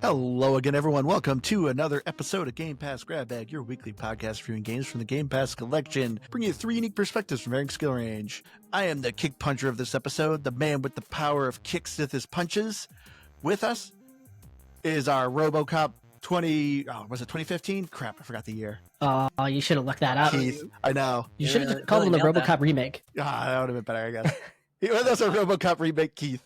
Hello again, everyone. Welcome to another episode of Game Pass Grab Bag, your weekly podcast reviewing games from the Game Pass collection, bringing you 3 unique perspectives from varying skill range. I am the kick puncher of this episode, the man with the power of kicks with his punches. With us is our Robocop 2015? Crap, I forgot the year. Oh, you should have looked that up. Keith, I know. You should have called him the Robocop remake. That would have been better, I guess. That's a Robocop remake, Keith.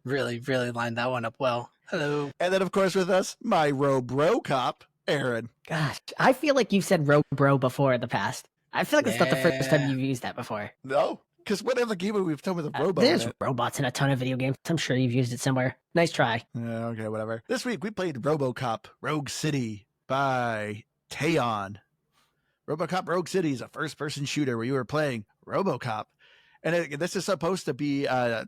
Really lined that one up well. Hello. And then, of course, with us, my Robocop, Aaron. Gosh, I feel like you've said Robro before in the past. I feel like it's not the first time you've used that before. No, because what other game have we done with a robot? There's robots in a ton of video games. I'm sure you've used it somewhere. Nice try. Okay, whatever. This week, we played Robocop Rogue City by Taeon. Robocop Rogue City is a first-person shooter where you are playing Robocop. And this is supposed to be a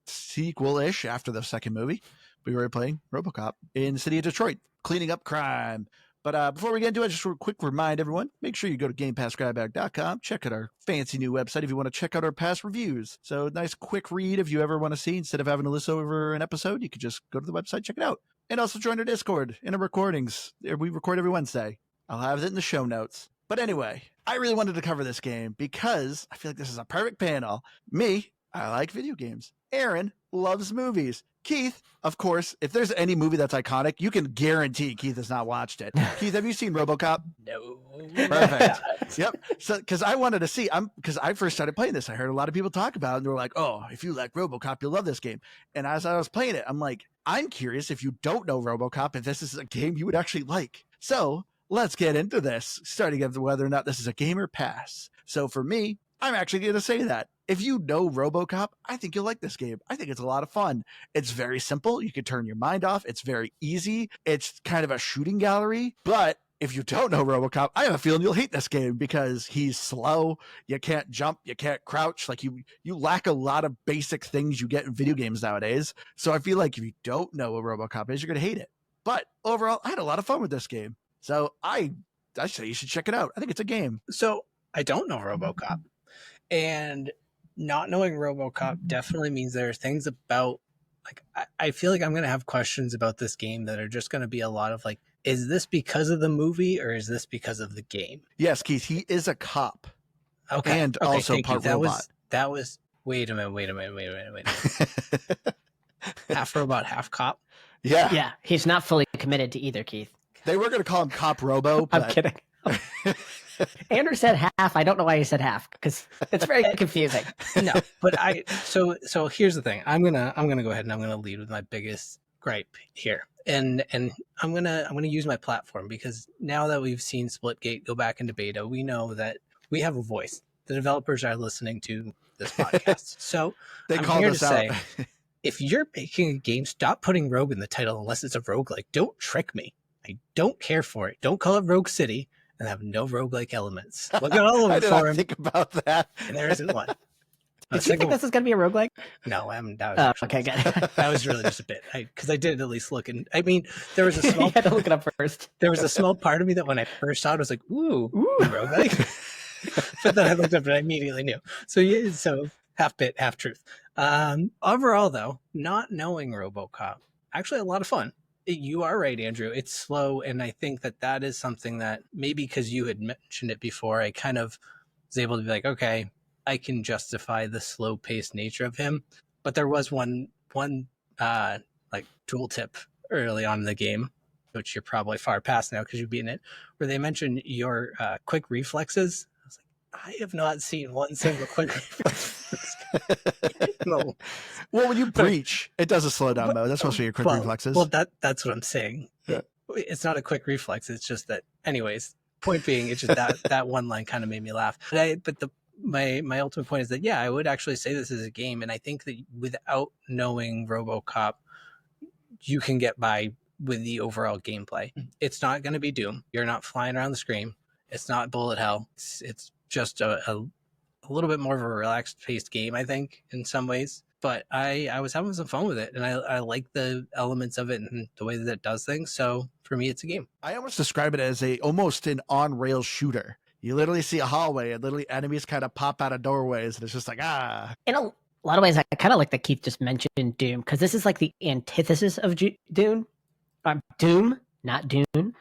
sequel-ish after the second movie. We were playing Robocop in the city of Detroit, cleaning up crime. But before we get into it, just a quick remind everyone, make sure you go to GamePassGrabBag.com. Check out our fancy new website if you want to check out our past reviews. So nice quick read if you ever want to see. Instead of having to listen over an episode, you could just go to the website, check it out. And also join our Discord and our recordings. We record every Wednesday. I'll have it in the show notes. But anyway, I really wanted to cover this game because I feel like this is a perfect panel. Me, I like video games. Aaron loves movies. Keith, of course, if there's any movie that's iconic, you can guarantee Keith has not watched it. Keith, have you seen RoboCop? No. Perfect. Yep. So, because I wanted to see, because I first started playing this, I heard a lot of people talk about it, and they were like, "Oh, if you like RoboCop, you'll love this game." And as I was playing it, I'm like, I'm curious if you don't know RoboCop, if this is a game you would actually like. So let's get into this, starting with whether or not this is a game or pass. So for me, I'm actually going to say that. If you know RoboCop, I think you'll like this game. I think it's a lot of fun. It's very simple. You can turn your mind off. It's very easy. It's kind of a shooting gallery. But if you don't know RoboCop, I have a feeling you'll hate this game because he's slow. You can't jump. You can't crouch. Like you lack a lot of basic things you get in video games nowadays. So I feel like if you don't know what RoboCop is, you're going to hate it. But overall, I had a lot of fun with this game. So I say you should check it out. I think it's a game. So I don't know RoboCop. And not knowing RoboCop definitely means there are things about, like, I feel like I'm going to have questions about this game that are just going to be a lot of like, is this because of the movie or is this because of the game? Yes, Keith, he is a cop. Okay. And also part robot. That was, wait a minute. Half robot, half cop? Yeah. Yeah, he's not fully committed to either, Keith. They were going to call him Cop Robo. But... I'm kidding. Andrew said half. I don't know why he said half because it's very confusing. No, but so here's the thing. I'm gonna go ahead and I'm gonna lead with my biggest gripe here, and I'm gonna use my platform because now that we've seen Splitgate go back into beta, we know that we have a voice. The developers are listening to this podcast, so they I'm called here us to out. say, if you're making a game, stop putting Rogue in the title unless it's a roguelike. Don't trick me. I don't care for it. Don't call it Rogue City and have no roguelike elements. Look at all of it for him. Think about that. And there isn't one. Did you think this is going to be a roguelike? No, I haven't. That was Okay, good. that was really just a bit. Because I did at least look. And I mean, there was a small... You had to look it up first. There was a small part of me that when I first saw it, I was like, ooh, roguelike. But then I looked up and I immediately knew. So yeah, so half bit, half truth. Overall, though, not knowing RoboCop, actually a lot of fun. You are right, Andrew. It's slow, and I think that is something that maybe because you had mentioned it before, I kind of was able to be like, okay, I can justify the slow-paced nature of him. But there was one like tooltip early on in the game, which you're probably far past now because you've beaten it, where they mentioned your quick reflexes. I was like, I have not seen one single quick reflex. No. Well, when you breach, it does a slow down mode. That's supposed to be your quick reflexes. Well, that's what I'm saying. Yeah. It's not a quick reflex. It's just that, anyways, point being, it's just that one line kind of made me laugh. But my ultimate point is that, yeah, I would actually say this is a game. And I think that without knowing RoboCop, you can get by with the overall gameplay. It's not going to be Doom. You're not flying around the screen. It's not bullet hell. It's just a little bit more of a relaxed paced game, I think, in some ways. But I was having some fun with it, and I like the elements of it and the way that it does things. So for me, it's a game. I almost describe it as almost an on-rail shooter. You literally see a hallway, and literally enemies kind of pop out of doorways, and it's just like, In a lot of ways, I kind of like that Keith just mentioned Doom, because this is like the antithesis of Doom. Doom, not Dune.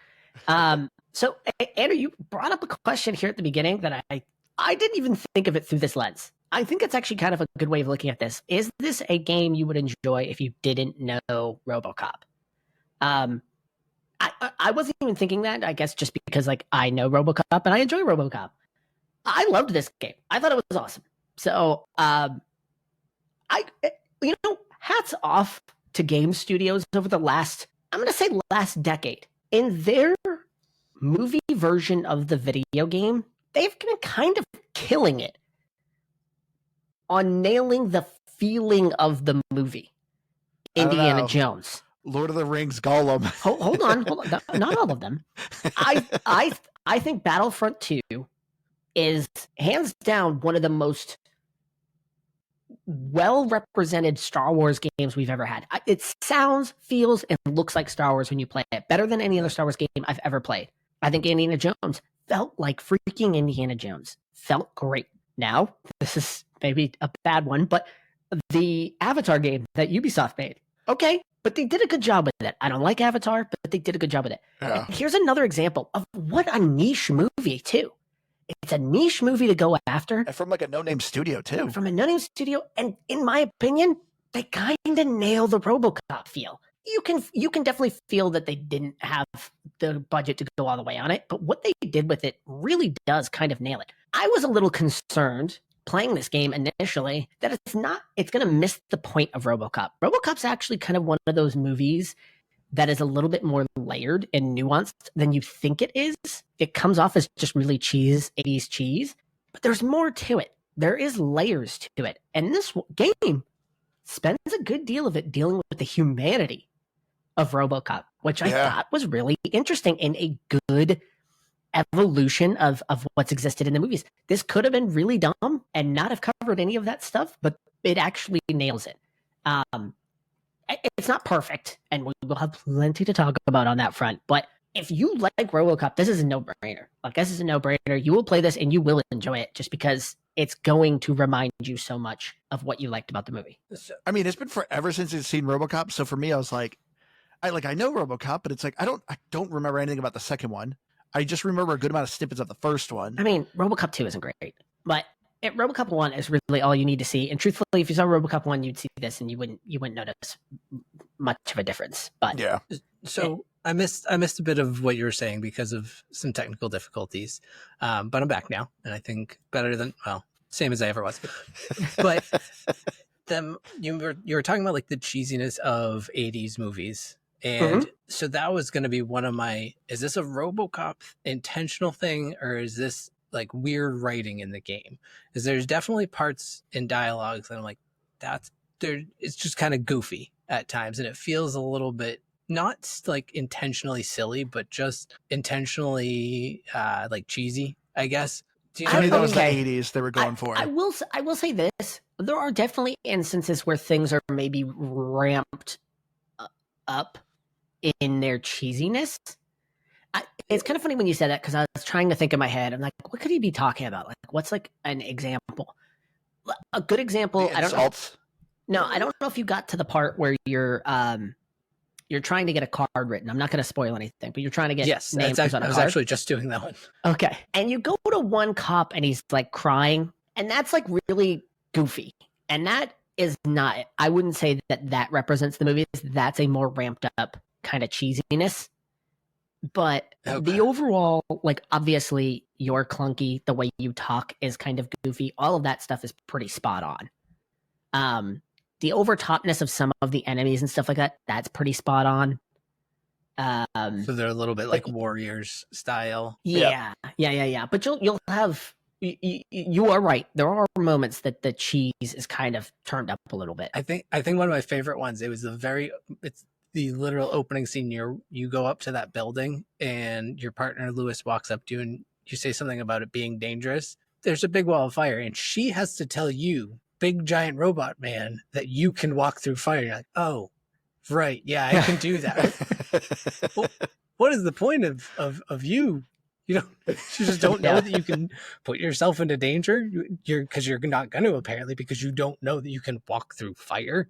So Andrew, you brought up a question here at the beginning that I didn't even think of it through this lens. I think it's actually kind of a good way of looking at this. Is this a game you would enjoy if you didn't know RoboCop? I wasn't even thinking that. I guess just because like I know RoboCop and I enjoy RoboCop. I loved this game. I thought it was awesome. So hats off to game studios over the last, I'm going to say last decade. In their movie version of the video game, they've been kind of killing it on nailing the feeling of the movie. Indiana Jones. Lord of the Rings, Gollum. hold on. Not all of them. I think Battlefront 2 is hands down one of the most well-represented Star Wars games we've ever had. It sounds, feels, and looks like Star Wars when you play it. Better than any other Star Wars game I've ever played. I think Indiana Jones felt like freaking Indiana Jones. Felt great. Now, this is maybe a bad one, but the Avatar game that Ubisoft made, okay, but they did a good job with it. I don't like Avatar, but they did a good job with it. Yeah. Here's another example of what a niche movie, too. It's a niche movie to go after. And from like a no-name studio, too. From a no-name studio, and in my opinion, they kind of nail the RoboCop feel. You can definitely feel that they didn't have the budget to go all the way on it, but what they did with it really does kind of nail it. I was a little concerned playing this game initially that it's going to miss the point of RoboCop. RoboCop's actually kind of one of those movies that is a little bit more layered and nuanced than you think it is. It comes off as just really 80s cheese, but there's more to it. There is layers to it. And this game spends a good deal of it dealing with the humanity of RoboCop, which I thought was really interesting and a good evolution of what's existed in the movies. This could have been really dumb and not have covered any of that stuff, but it actually nails it. It's not perfect, and we will have plenty to talk about on that front. But if you like RoboCop, this is a no-brainer. Like, this is a no-brainer. You will play this, and you will enjoy it just because it's going to remind you so much of what you liked about the movie. I mean, it's been forever since I've seen RoboCop. So for me, I was like, I know RoboCop, but it's like I don't remember anything about the second one. I just remember a good amount of snippets of the first one. I mean, RoboCop 2 isn't great, but RoboCop 1 is really all you need to see. And truthfully, if you saw RoboCop 1, you'd see this and you wouldn't notice much of a difference. But yeah. So I missed a bit of what you were saying because of some technical difficulties. But I'm back now, and I think better than, well, same as I ever was. But you were talking about like the cheesiness of 80s movies. And so that was going to be one of my, is this a RoboCop intentional thing, or is this like weird writing in the game? Is there's definitely parts in dialogues that I'm like, it's just kind of goofy at times, and it feels a little bit not like intentionally silly, but just intentionally like cheesy, I guess. Do you know that was the 80s they were going for? I will say this: there are definitely instances where things are maybe ramped up in their cheesiness. It's kind of funny when you said that, because I was trying to think in my head. I'm like, what could he be talking about? Like, what's like an example? A good example. I don't know. No, I don't know if you got to the part where you're trying to get a card written. I'm not going to spoil anything, but you're trying to get names on a card. I was actually just doing that one. Okay, and you go to one cop and he's like crying, and that's like really goofy, and that is not. I wouldn't say that represents the movies. That's a more ramped up kind of cheesiness. But the overall, like, obviously you're clunky, the way you talk is kind of goofy. All of that stuff is pretty spot on. The overtopness of some of the enemies and stuff like that, that's pretty spot on. So they're a little bit like Warriors style. Yeah. But you'll have, you are right. There are moments that the cheese is kind of turned up a little bit. I think one of my favorite ones, it's the literal opening scene. You go up to that building and your partner Lewis walks up to you and you say something about it being dangerous. There's a big wall of fire and she has to tell you, big giant robot man, that you can walk through fire. You're like, oh, right. Yeah, I can do that. Well, what is the point of you? You know, you just don't know that you can put yourself into danger. Because you're not going to, apparently, because you don't know that you can walk through fire.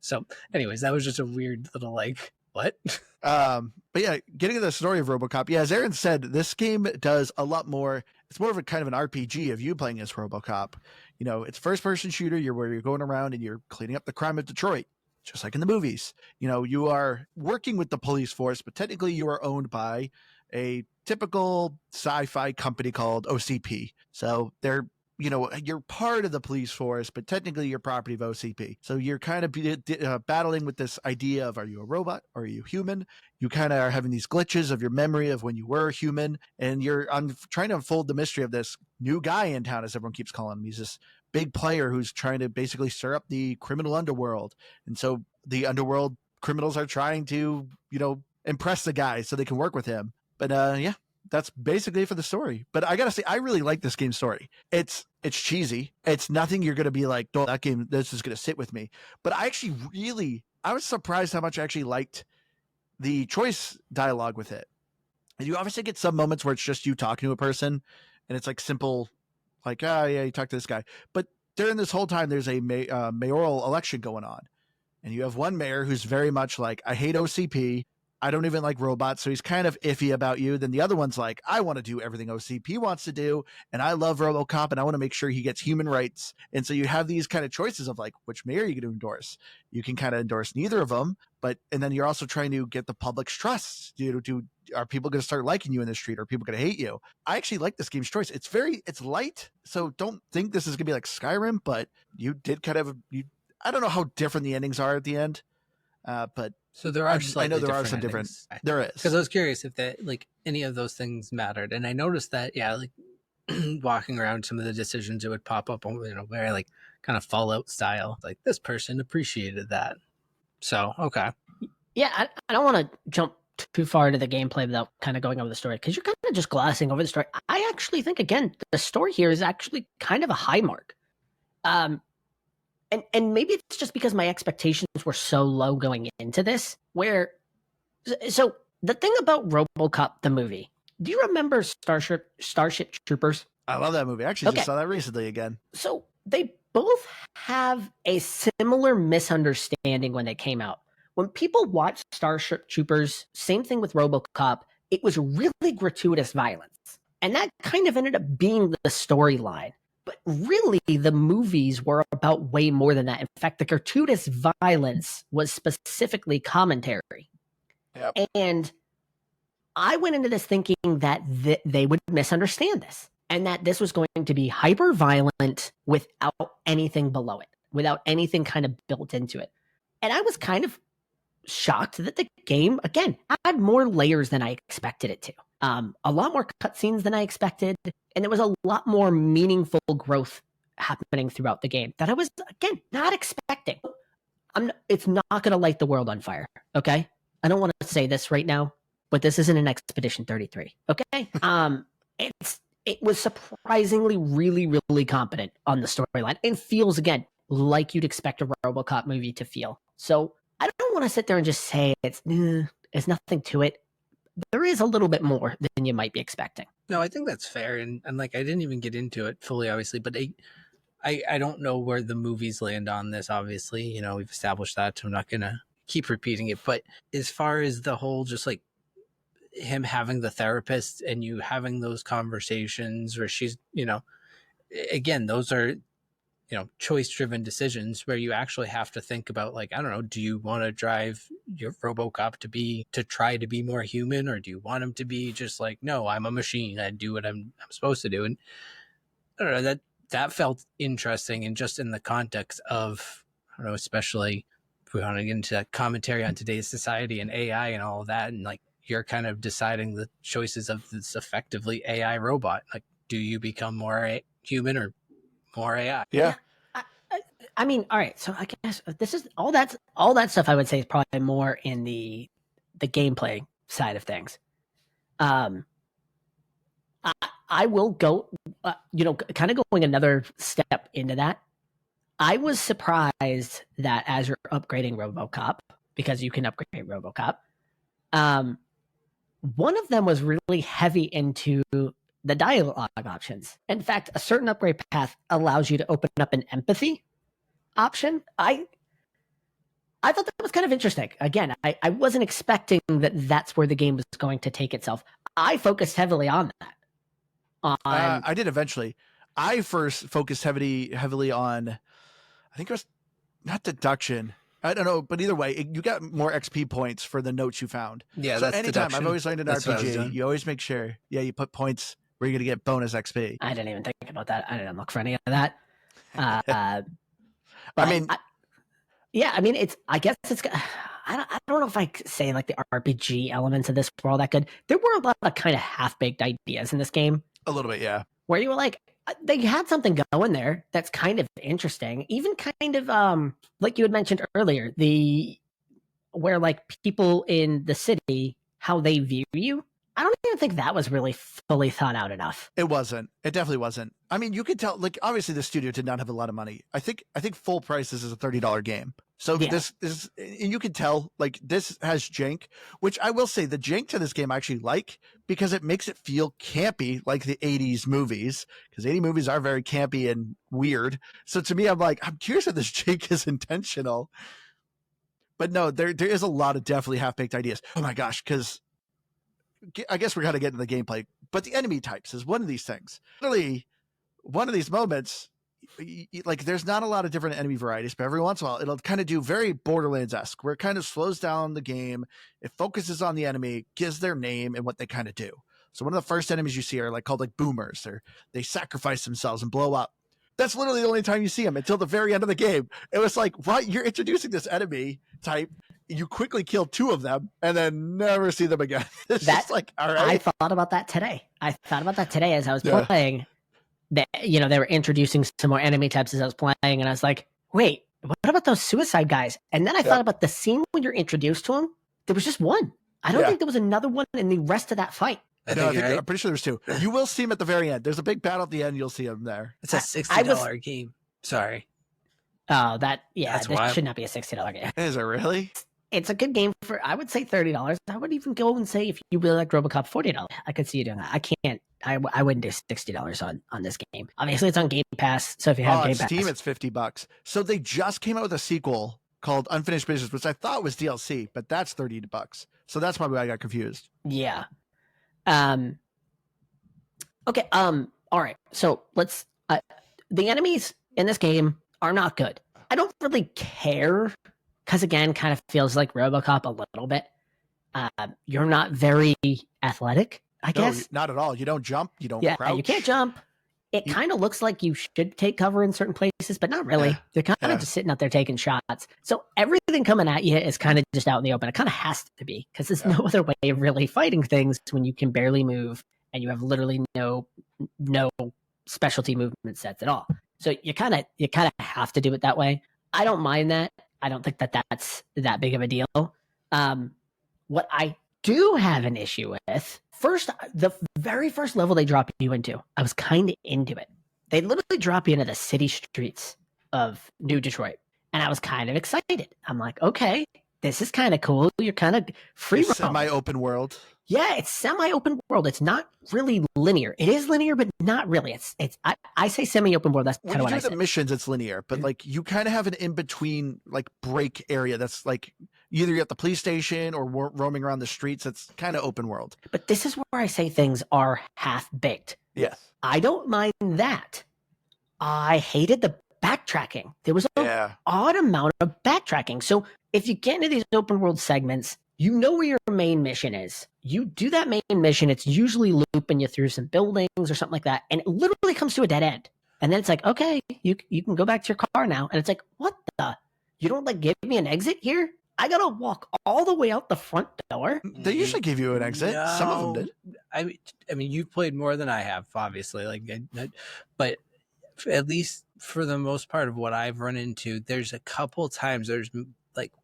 So anyways, that was just a weird little like What? But yeah, getting to the story of Robocop. Yeah, as Aaron said, this game does a lot more. It's more of a kind of an RPG of you playing as Robocop. You know, it's first person shooter. Where you're going around and you're cleaning up the crime of Detroit, just like in the movies. You know, you are working with the police force, but technically you are owned by a typical sci-fi company called OCP. So they're, you know, you're part of the police force, but technically you're property of OCP. So you're kind of battling with this idea of, are you a robot? Or are you human? You kind of are having these glitches of your memory of when you were human. And you're trying to unfold the mystery of this new guy in town, as everyone keeps calling him. He's this big player who's trying to basically stir up the criminal underworld. And so the underworld criminals are trying to, you know, impress the guy so they can work with him. But yeah, that's basically for the story. But I gotta say, I really like this game's story. It's cheesy. It's nothing you're gonna be like, oh, that game, this is gonna sit with me. But I was surprised how much I actually liked the choice dialogue with it. And you obviously get some moments where it's just you talking to a person, and it's like simple, like, oh yeah, you talk to this guy. But during this whole time, there's a mayoral election going on, and you have one mayor who's very much like, I hate OCP. I don't even like robots, so he's kind of iffy about you. Then the other one's like, I want to do everything OCP wants to do, and I love Robocop, and I want to make sure he gets human rights. And so you have these kind of choices of like, which mayor are you going to endorse? You can kind of endorse neither of them, and then you're also trying to get the public's trust. Are people going to start liking you in the street? Or are people going to hate you? I actually like this game's choice. It's light, so don't think this is going to be like Skyrim, but you did kind of, I don't know how different the endings are at the end, but so there are I know there are some different. There is, because I was curious if that, like, any of those things mattered, and I noticed that, yeah, like walking around, some of the decisions it would pop up, you know, very like kind of Fallout style. Like, this person appreciated that. So okay, Yeah, I don't want to jump too far into the gameplay without kind of going over the story, because you're kind of just glossing over the story. I actually think, again, the story here is actually kind of a high mark. And maybe it's just because my expectations were so low going into this. So the thing about RoboCop the movie, do you remember Starship Troopers? I love that movie. I actually just saw that recently again. So they both have a similar misunderstanding when they came out. When people watched Starship Troopers, same thing with RoboCop, it was really gratuitous violence. And that kind of ended up being the storyline. But really, the movies were about way more than that. In fact, the gratuitous violence was specifically commentary. Yep. And I went into this thinking that they would misunderstand this, and that this was going to be hyper violent without anything below it, without anything kind of built into it. And I was kind of shocked that the game, again, had more layers than I expected it to. A lot more cutscenes than I expected, and there was a lot more meaningful growth happening throughout the game that I was, again, not expecting. It's not going to light the world on fire, okay? I don't want to say this right now, but this isn't an Expedition 33, okay? It was surprisingly really, really competent on the storyline, and feels, again, like you'd expect a RoboCop movie to feel. So I don't want to sit there and just say it's nothing to it. There is a little bit more than you might be expecting. No, I think that's fair, and like, I didn't even get into it fully, obviously, but I don't know where the movies land on this. Obviously, you know, we've established that, so I'm not gonna keep repeating it. But as far as the whole, just like him having the therapist and you having those conversations where she's, you know, again, those are, you know, choice driven decisions where you actually have to think about, like, I don't know, do you want to drive your RoboCop to try to be more human, or do you want him to be just like, no, I'm a machine, I do what I'm supposed to do? And I don't know, that felt interesting, and just in the context of, I don't know, especially if we want to get into that commentary on today's society and AI and all of that, and like, you're kind of deciding the choices of this effectively AI robot. Like, do you become more human or more AI? Yeah. I mean, all right. So I guess this is all that stuff I would say is probably more in the gameplay side of things. I will go, kind of going another step into that. I was surprised that as you're upgrading RoboCop, because you can upgrade RoboCop, one of them was really heavy into the dialogue options. In fact, a certain upgrade path allows you to open up an empathy option. I thought that was kind of interesting. Again, I wasn't expecting that that's where the game was going to take itself. I focused heavily on that. I did eventually. I first focused heavily on, I think it was not deduction. I don't know, but either way, you got more XP points for the notes you found. Yeah, so that's anytime deduction. I've always learned in That's what I was RPG, doing. you always make sure, you put points where you're gonna get bonus XP. I didn't even think about that. I didn't look for any of that. But it's. I guess it's. I don't know if I say like the RPG elements of this were all that good. There were a lot of kind of half-baked ideas in this game. A little bit, yeah. Where you were like, they had something going there that's kind of interesting. Even kind of like you had mentioned earlier, where like people in the city, how they view you. I don't even think that was really fully thought out enough. It wasn't. It definitely wasn't. I mean, you could tell, like, obviously the studio did not have a lot of money. I think full price this is a $30 game. So this is, and you can tell, like, this has jank, which I will say the jank to this game I actually like because it makes it feel campy like the 80s movies, because 80s movies are very campy and weird. So to me, I'm like, I'm curious if this jank is intentional. But no, there is a lot of definitely half-baked ideas. Oh my gosh, because I guess we're going to get into the gameplay, but the enemy types is one of these things. Literally, one of these moments, like there's not a lot of different enemy varieties, but every once in a while, it'll kind of do very Borderlands-esque, where it kind of slows down the game. It focuses on the enemy, gives their name and what they kind of do. So one of the first enemies you see are called boomers. They sacrifice themselves and blow up. That's literally the only time you see them until the very end of the game. It was like, what? You're introducing this enemy type. You quickly kill 2 of them and then never see them again. It's just like, all right. I thought about that today. As I was playing. That, they were introducing some more enemy types as I was playing, and I was like, wait, what about those suicide guys? And then I thought about the scene when you're introduced to them. There was just one. I don't think there was another one in the rest of that fight. I'm pretty sure there's 2. You will see them at the very end. There's a big battle at the end. You'll see them there. It's a $60 game. Sorry. Oh, that should not be a $60 game. Is it really? It's a good game for, I would say $30. I would even go and say if you really like Robocop, $40. I could see you doing that. I can't. I wouldn't do $60 on this game. Obviously, it's on Game Pass. So if you have Game Pass, Steam, it's $50. So they just came out with a sequel called Unfinished Business, which I thought was DLC, but that's $30. So that's probably why I got confused. Yeah. Okay. All right. So let's. The enemies in this game are not good. I don't really care because again, kind of feels like Robocop a little bit. You're not very athletic, I guess. Not at all. You don't jump. You don't crouch. You can't jump. It kind of looks like you should take cover in certain places, but not really. They're kind of just sitting out there taking shots. So everything coming at you is kind of just out in the open. It kind of has to be because there's no other way of really fighting things when you can barely move and you have literally no specialty movement sets at all. So you kind of have to do it that way. I don't mind that. I don't think that's that big of a deal. What I do have an issue with, the very first level they drop you into, I was kind of into it. They literally drop you into the city streets of New Detroit, and I was kind of excited. I'm like, okay, this is kind of cool. You're kind of free roam. Semi-open world. Yeah, it's semi-open world. It's not really linear. It is linear, but not really. I say semi-open world. That's kind of what I said. When you do the missions, it's linear, but you kind of have an in-between break area that's either you're at the police station or roaming around the streets. It's kind of open world. But this is where I say things are half-baked. Yes. I don't mind that. I hated the backtracking. There was an odd amount of backtracking. So if you get into these open world segments, you know where your main mission is. You do that main mission. It's usually looping you through some buildings or something like that. And it literally comes to a dead end. And then it's like, okay, you can go back to your car now. And it's like, what the? You don't give me an exit here? I got to walk all the way out the front door. They usually give you an exit. No. Some of them did. I mean, you've played more than I have, obviously. But at least for the most part of what I've run into, there's a couple times there's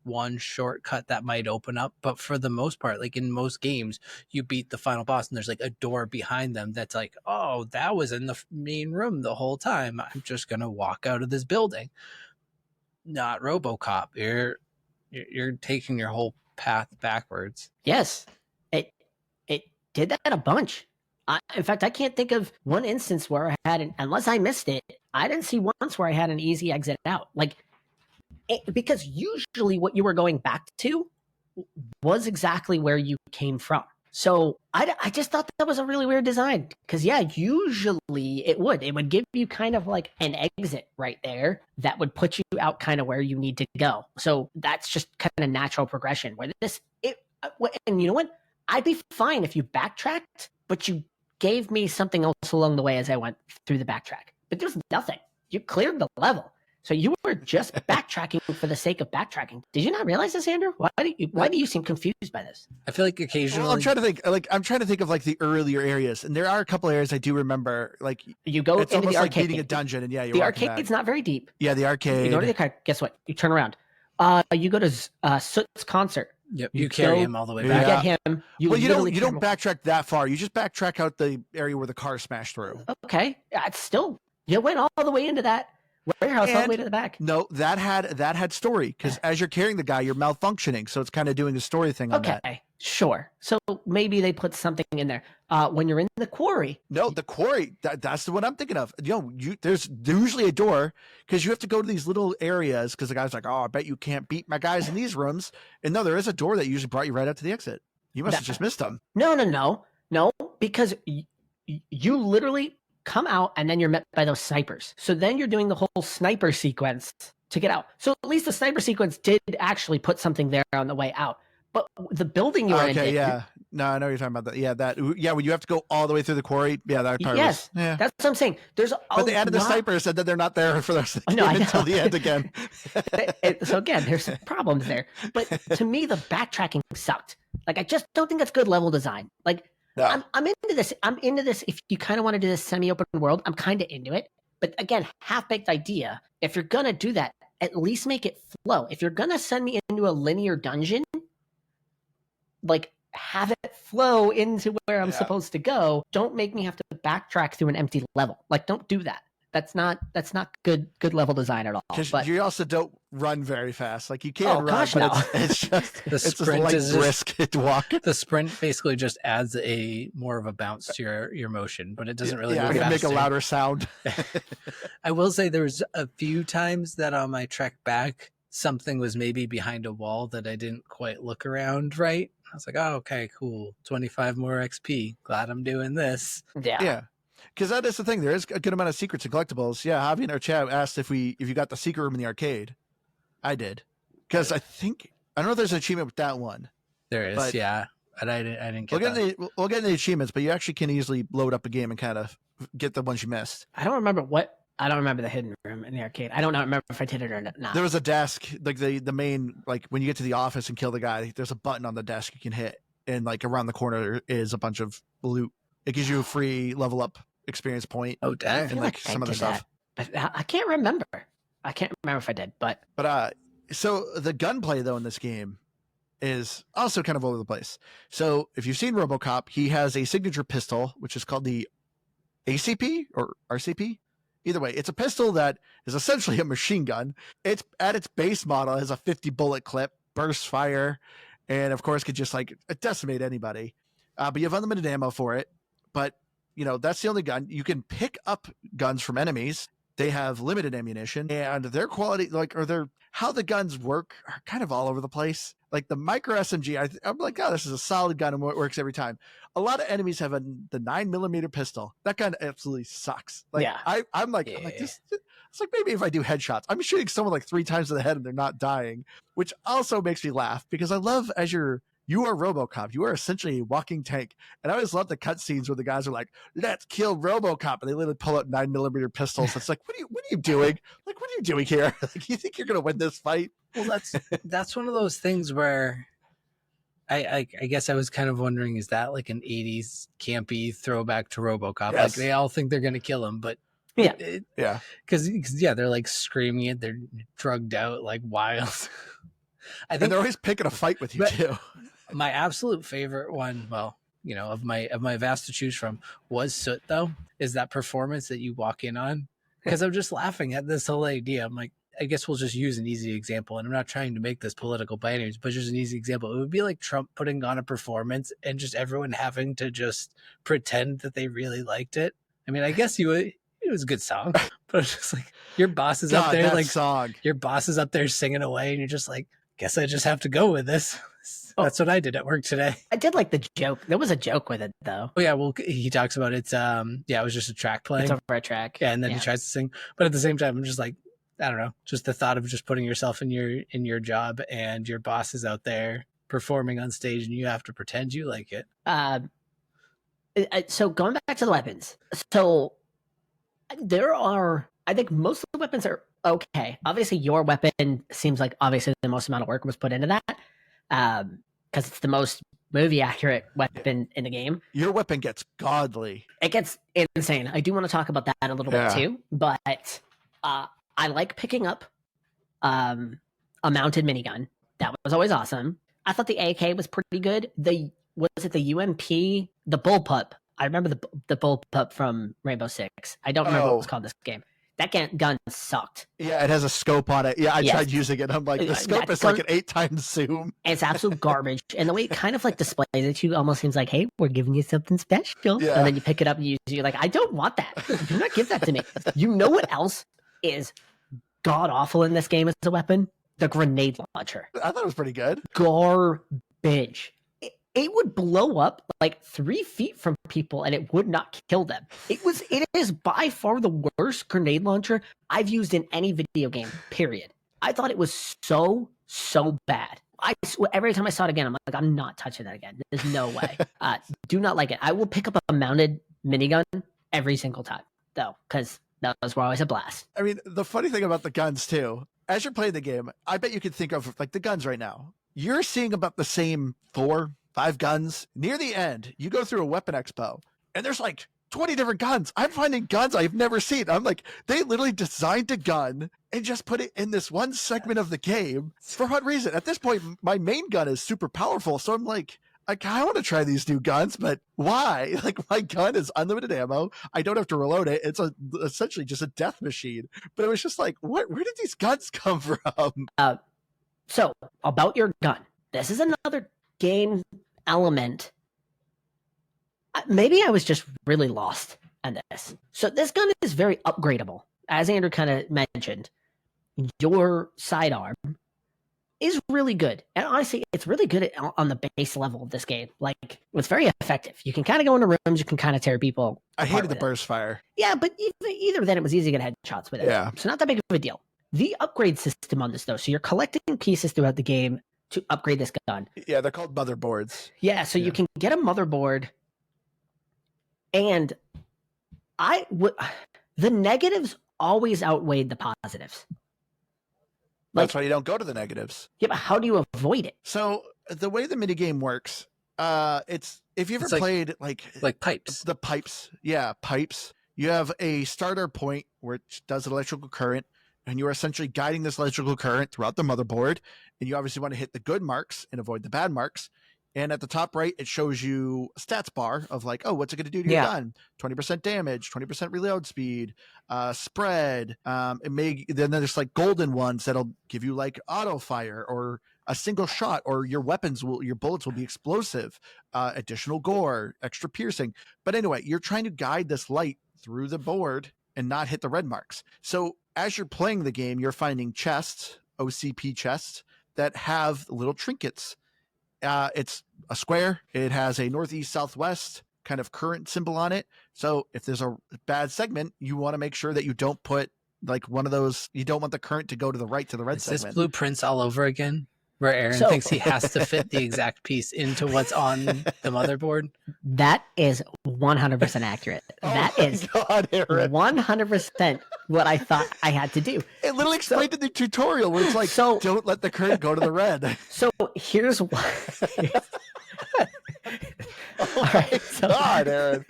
one shortcut that might open up, but for the most part, in most games, you beat the final boss and there's a door behind them that's oh, that was in the main room the whole time. I'm just gonna walk out of this building. Not Robocop. You're taking your whole path backwards. Yes, it did that a bunch. In fact, I can't think of one instance where I had unless I missed it. I didn't see once where I had an easy exit out. because usually what you were going back to was exactly where you came from. So I just thought that was a really weird design because, yeah, usually it would give you kind of like an exit right there that would put you out kind of where you need to go. So that's just kind of natural progression where and you know what? I'd be fine if you backtracked, but you gave me something else along the way as I went through the backtrack. But there's nothing. You cleared the level. So you were just backtracking for the sake of backtracking. Did you not realize this, Andrew? Why do you seem confused by this? I feel like occasionally I'm trying to think. I'm trying to think of like the earlier areas, and there are a couple areas I do remember. Like you go it's into almost the like arcade. beating a dungeon, and yeah, the arcade's not very deep. Yeah, the arcade. You go to the arcade. Guess what? You turn around. You go to Soot's concert. Yep, you carry him all the way You back. get him. You don't backtrack that far. You just backtrack out the area where the car smashed through. Okay, it's still you went all the way into that warehouse all the way to the back. No, that had story because as you're carrying the guy, you're malfunctioning, so it's kind of doing a story thing on that. Okay, sure. So maybe they put something in there when you're in the quarry. No, the quarry. That's the one I'm thinking of. There's usually a door because you have to go to these little areas because the guy's like, oh, I bet you can't beat my guys in these rooms. And no, there is a door that usually brought you right out to the exit. You must have just missed them. No, because you literally come out and then you're met by those snipers. So then you're doing the whole sniper sequence to get out. So at least the sniper sequence did actually put something there on the way out. But the building you were in. Okay, yeah. No, I know you're talking about that. Yeah, when you have to go all the way through the quarry. Yeah, that part was. Yeah. That's what I'm saying. But they added the sniper, said that they're not there for the rest of the game until the end again. So again, there's problems there. But to me, the backtracking sucked. Like, I just don't think that's good level design. Like, no. I'm into this. I'm into this. If you kind of want to do this semi-open world, I'm kind of into it. But again, half-baked idea. If you're going to do that, at least make it flow. If you're going to send me into a linear dungeon, like, have it flow into where I'm supposed to go. Don't make me have to backtrack through an empty level. Like, don't do that. That's not good level design at all. Because you also don't run very fast. Like, you can run, but no. it's just the sprint is brisk walk. The sprint basically just adds a more of a bounce to your motion, but it doesn't really make a louder sound. I will say there's a few times that on my trek back, something was maybe behind a wall that I didn't quite look around right. I was like, oh, okay, cool. 25 more XP. Glad I'm doing this. Yeah. Because that is the thing. There is a good amount of secrets and collectibles. Yeah, Javi in our chat asked if you got the secret room in the arcade. I did. Because I don't know if there's an achievement with that one. There is, yeah. And I didn't get that. We'll get into the achievements, but you actually can easily load up a game and kind of get the ones you missed. I don't remember the hidden room in the arcade. I don't remember if I did it or not. There was a desk, like the main, like when you get to the office and kill the guy, there's a button on the desk you can hit, and like around the corner is a bunch of loot. It gives you a free level up experience point. Oh, dang! And like some other stuff. But I can't remember. I can't remember if I did, but so the gunplay though in this game is also kind of all over the place. So if you've seen Robocop, he has a signature pistol, which is called the ACP or RCP. Either way, it's a pistol that is essentially a machine gun. It's at its base model has a 50 bullet clip, bursts fire, and of course could just like decimate anybody. But you have unlimited ammo for it. But that's the only gun. You can pick up guns from enemies. They have limited ammunition, and their quality, how the guns work, are kind of all over the place. Like the micro SMG, I'm like, oh, this is a solid gun and it works every time. A lot of enemies have the 9mm pistol. That gun absolutely sucks. Like, yeah. I'm like, this. It's like maybe if I do headshots, I'm shooting someone like 3 times in the head and they're not dying, which also makes me laugh because I love you are Robocop. You are essentially a walking tank. And I always love the cutscenes where the guys are like, let's kill Robocop. And they literally pull out 9mm pistols. It's like, what are you doing? Like, what are you doing here? Like, you think you're going to win this fight? Well, that's one of those things where I guess I was kind of wondering, is that like an 80s campy throwback to Robocop? Yes. Like they all think they're going to kill him, but yeah. Because they're like screaming it. They're drugged out like wild. I think and they're always picking a fight with you too. My absolute favorite one, of my vast to choose from, was Soot though, is that performance that you walk in on. Because I'm just laughing at this whole idea. I'm like, I guess we'll just use an easy example. And I'm not trying to make this political by any means, but just an easy example. It would be like Trump putting on a performance and just everyone having to just pretend that they really liked it. I mean, I guess you would. it was a good song, but it's just like your boss is God, up there, that like song. your boss is up there singing away, and you're just like, guess I just have to go with this. That's what I did at work today. I did like the joke. There was a joke with it though. Oh yeah, well he talks about it was just a track playing. It's over a track. Yeah, and then he tries to sing. But at the same time, I'm just like, I don't know, just the thought of just putting yourself in your job and your boss is out there performing on stage and you have to pretend you like it. So going back to the weapons. So there are, I think most of the weapons are okay. Obviously your weapon seems like obviously the most amount of work was put into that. Because it's the most movie accurate weapon in the game. Your weapon gets godly. It gets insane. I do want to talk about that a little bit too, but I like picking up a mounted minigun. That was always awesome. I thought the AK was pretty good. Was it the UMP, the bullpup? I remember the bullpup from Rainbow Six. I don't remember what it was called this game. That gun sucked. Yeah, it has a scope on it. Yeah, I tried using it. I'm like, the scope is like an 8 times zoom. It's absolute garbage. And the way it kind of like displays it to you almost seems like, hey, we're giving you something special. Yeah. And then you pick it up and you're like, I don't want that. Do not give that to me. You know what else is god awful in this game as a weapon? The grenade launcher. I thought it was pretty good. Garbage. It would blow up like 3 feet from people and it would not kill them. It is by far the worst grenade launcher I've used in any video game, period. I thought it was so bad. Every time I saw it again, I'm like, I'm not touching that again. There's no way. Do not like it. I will pick up a mounted minigun every single time, though, because those were always a blast. I mean, the funny thing about the guns, too, as you're playing the game, I bet you could think of like the guns right now. You're seeing about the same 4-5 guns. Near the end, you go through a weapon expo, and there's like 20 different guns. I'm finding guns I've never seen. I'm like, they literally designed a gun and just put it in this one segment of the game. For what reason? At this point, my main gun is super powerful, so I'm like, I want to try these new guns, but why? Like, my gun is unlimited ammo. I don't have to reload it. It's essentially just a death machine. But it was just like, where did these guns come from? So, about your gun. This is another game element. Maybe I was just really lost on this. So, this gun is very upgradable. As Andrew kind of mentioned, your sidearm is really good. And honestly, it's really good on the base level of this game. Like, it's very effective. You can kind of go into rooms, you can kind of tear people. I hated the burst fire. Yeah, but either then it was easy to get headshots with it. Yeah. So not that big of a deal. The upgrade system on this, though, so you're collecting pieces throughout the game to upgrade this gun. Yeah, they're called motherboards. Yeah, so you can get a motherboard, and the negatives always outweighed the positives. That's why you don't go to the negatives. Yeah, but how do you avoid it? So the way the minigame works, it's if you ever played like pipes. The pipes. Yeah, pipes. You have a starter point which does an electrical current, and you're essentially guiding this electrical current throughout the motherboard. And you obviously want to hit the good marks and avoid the bad marks. And at the top right, it shows you a stats bar of like, oh, what's it going to do to your gun? 20% damage, 20% reload speed, spread. Then there's like golden ones that'll give you like auto fire or a single shot, or your bullets will be explosive, additional gore, extra piercing. But anyway, you're trying to guide this light through the board and not hit the red marks. So as you're playing the game, you're finding chests, OCP chests, that have little trinkets. It's a square. It has a northeast, southwest kind of current symbol on it. So if there's a bad segment, you want to make sure that you don't put like one of those. You don't want the current to go to the right to the red segment. Is this blueprints all over again? Where Aaron thinks he has to fit the exact piece into what's on the motherboard? That is 100% accurate. That is 100% what I thought I had to do. It literally explained in the tutorial where it's like, don't let the current go to the red. So here's why. All right, so God, Aaron.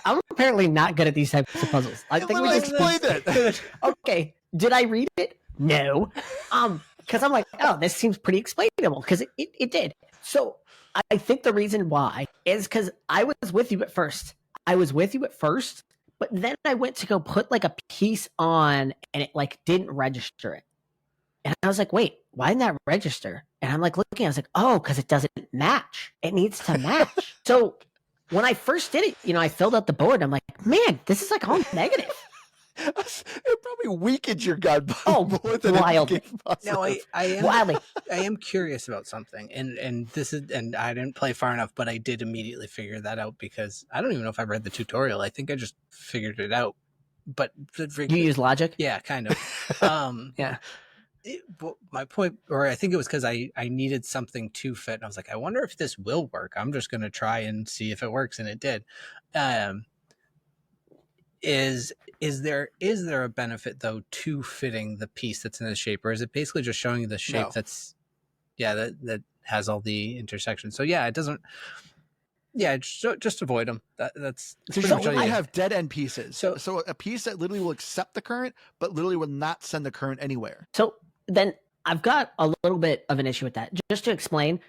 I'm apparently not good at these types of puzzles. I think we explained it. Okay, did I read it? No. Because I'm like, oh, this seems pretty explainable, because it did. So I think the reason why is because I was with you at first. But then I went to go put like a piece on, and it like didn't register it. And I was like, wait, why didn't that register? And I'm like looking, I was like, oh, because it doesn't match. It needs to match. So when I first did it, I filled out the board. I'm like, man, this is like all negative. It probably weakens your gun by more than wildly. it became positive. No, Wildly. I am curious about something, and this is, and I didn't play far enough, but I did immediately figure that out because I don't even know if I read the tutorial. I think I just figured it out. But You use logic? yeah, kind of. Yeah. My point, or I think it was because I needed something to fit, and I was like, I wonder if this will work. I'm just going to try and see if it works, and it did. Is there a benefit though to fitting the piece that's in the shape, or is it basically just showing you the shape No. that's that has all the intersections? So yeah, it doesn't. Yeah, just avoid them. That's So pretty much all you you have. have dead end pieces. So- So a piece that literally will accept the current, but literally will not send the current anywhere. So then I've got a little bit of an issue with that. Just to explain,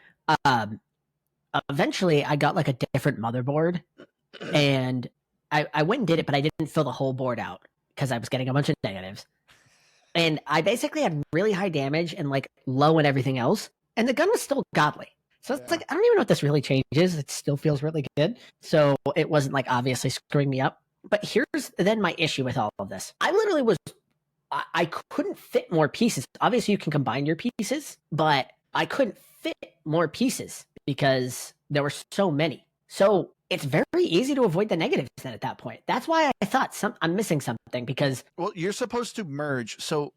eventually I got like a different motherboard, and I went and did it, but I didn't fill the whole board out because I was getting a bunch of negatives. And I basically had really high damage and like low and everything else, and the gun was still godly. So it's Yeah. like, I don't even know if this really changes. It still feels really good. So it wasn't like obviously screwing me up. But here's then my issue with all of this. I literally was, I couldn't fit more pieces. Obviously you can combine your pieces, but I couldn't fit more pieces because there were so many. So it's very easy to avoid the negatives then at that point. That's why I thought I'm missing something because Well, you're supposed to merge. So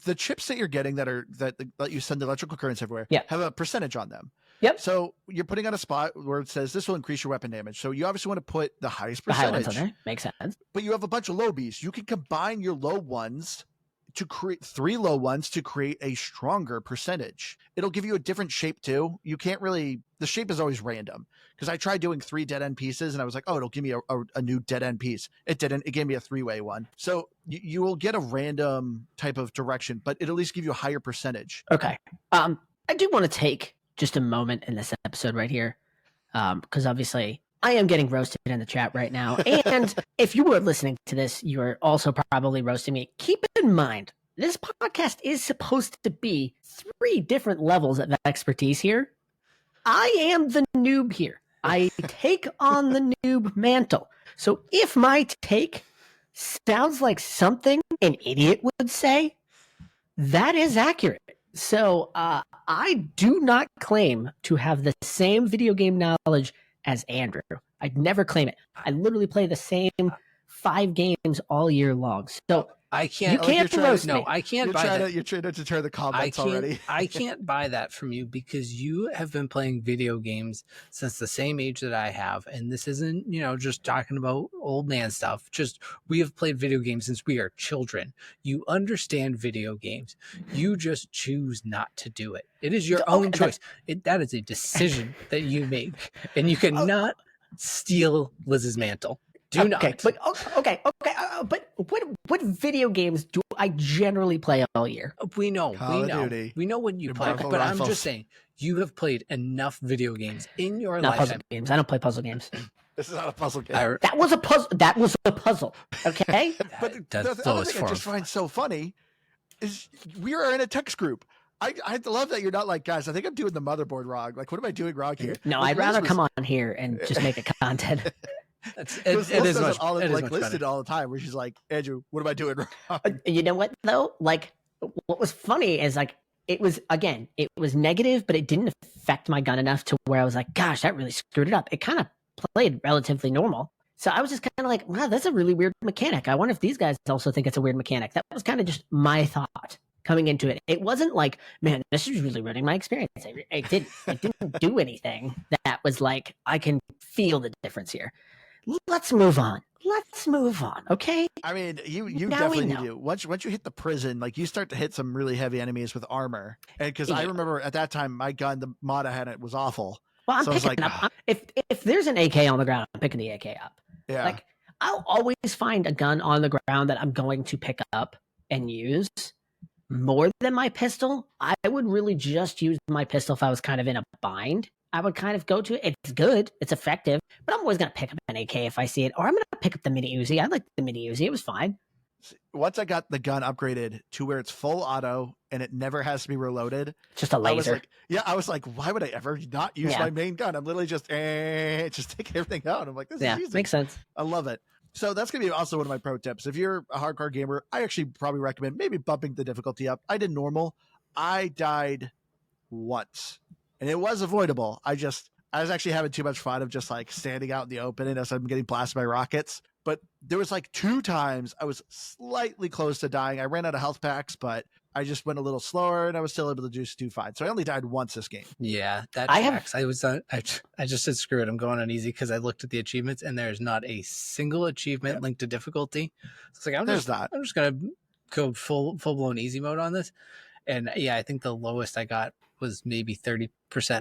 the chips that you're getting that let you send electrical currents everywhere Yeah. have a percentage on them. Yep. So you're putting on a spot where it says this will increase your weapon damage. So you obviously want to put the highest the high percentage. ones on there makes sense. But you have a bunch of low Bs. You can combine your low ones to create 3 low ones to create a stronger percentage. It'll give you a different shape too. You can't really, the shape is always random because I tried doing 3 dead end pieces and I was like, oh, it'll give me a new dead end piece. It didn't. It gave me a 3-way one. So you will get a random type of direction, but it'll at least give you a higher percentage. Okay. I do want to take just a moment in this episode right here, because obviously I am getting roasted in the chat right now. And if you were listening to this, you are also probably roasting me. Keep in mind, this podcast is supposed to be 3 different levels of expertise here. I am the noob here. I take on the noob mantle. So if my take sounds like something an idiot would say, that is accurate. So I do not claim to have the same video game knowledge as Andrew. I'd never claim it. I literally play the same 5 games all year long. So I can't. You can't roast me. No, I can't buy that. You're trying to deter the comments already. I can't buy that from you because you have been playing video games since the same age that I have. And this isn't, just talking about old man stuff. Just we have played video games since we are children. You understand video games. You just choose not to do it. It is your own choice. That is a decision that you make. And you cannot steal Liz's mantle. Do not. But but what video games do I generally play all year? We know. Call of Duty. We know what you Your play. Marvel But I'm Rifles. just saying, you have played enough video games in your Not puzzle lifetime. games. I don't play puzzle games. This is not a puzzle game. That was a puzzle. That was a puzzle. Okay. But the other thing I just find so funny is we are in a text group. I love that you're not like, guys, I think I'm doing the motherboard wrong. Like, what am I doing wrong here? No, Like, I'd rather Liz come on here and just make a content. It Liz is does much, it all it is like much listed better. all the time where she's like, Andrew, what am I doing wrong? You know what though? Like, what was funny is like it was negative, but it didn't affect my gun enough to where I was like, gosh, that really screwed it up. It kind of played relatively normal. So I was just kind of like, wow, that's a really weird mechanic. I wonder if these guys also think it's a weird mechanic. That was kind of just my thought coming into it. It wasn't like, man, this is really ruining my experience. It didn't do anything that was like, I can feel the difference here. Let's move on. Okay. I mean, you Now we definitely know. do. Once you hit the prison, like you start to hit some really heavy enemies with armor. And because I Yeah. remember at that time, my gun, the mod I had it was awful. Well, I'm So I was picking like, up. If there's an AK on the ground, I'm picking the AK up. Yeah. Like I'll always find a gun on the ground that I'm going to pick up and use more than my pistol. I would really just use my pistol if I was kind of in a bind. I would kind of go to it. It's good. It's effective. But I'm always going to pick up an AK if I see it. Or I'm going to pick up the mini Uzi. I like the mini Uzi. It was fine. Once I got the gun upgraded to where it's full auto and it never has to be reloaded, It's just a I was laser. like, why would I ever not use Yeah. my main gun? I'm literally just taking everything out. I'm like, this Yeah, is easy. makes sense. I love it. So that's going to be also one of my pro tips. If you're a hardcore gamer, I actually probably recommend maybe bumping the difficulty up. I did normal. I died once, and it was avoidable. I was actually having too much fun of just like standing out in the open and as I'm getting blasted by rockets. But there was like 2 times I was slightly close to dying. I ran out of health packs, but I just went a little slower and I was still able to just do fine. So I only died once this game. Yeah, that tracks. I just said screw it. I'm going on easy because I looked at the achievements and there's not a single achievement linked to difficulty. So it's like I'm just gonna go full blown easy mode on this. And yeah, I think the lowest I got was maybe 30%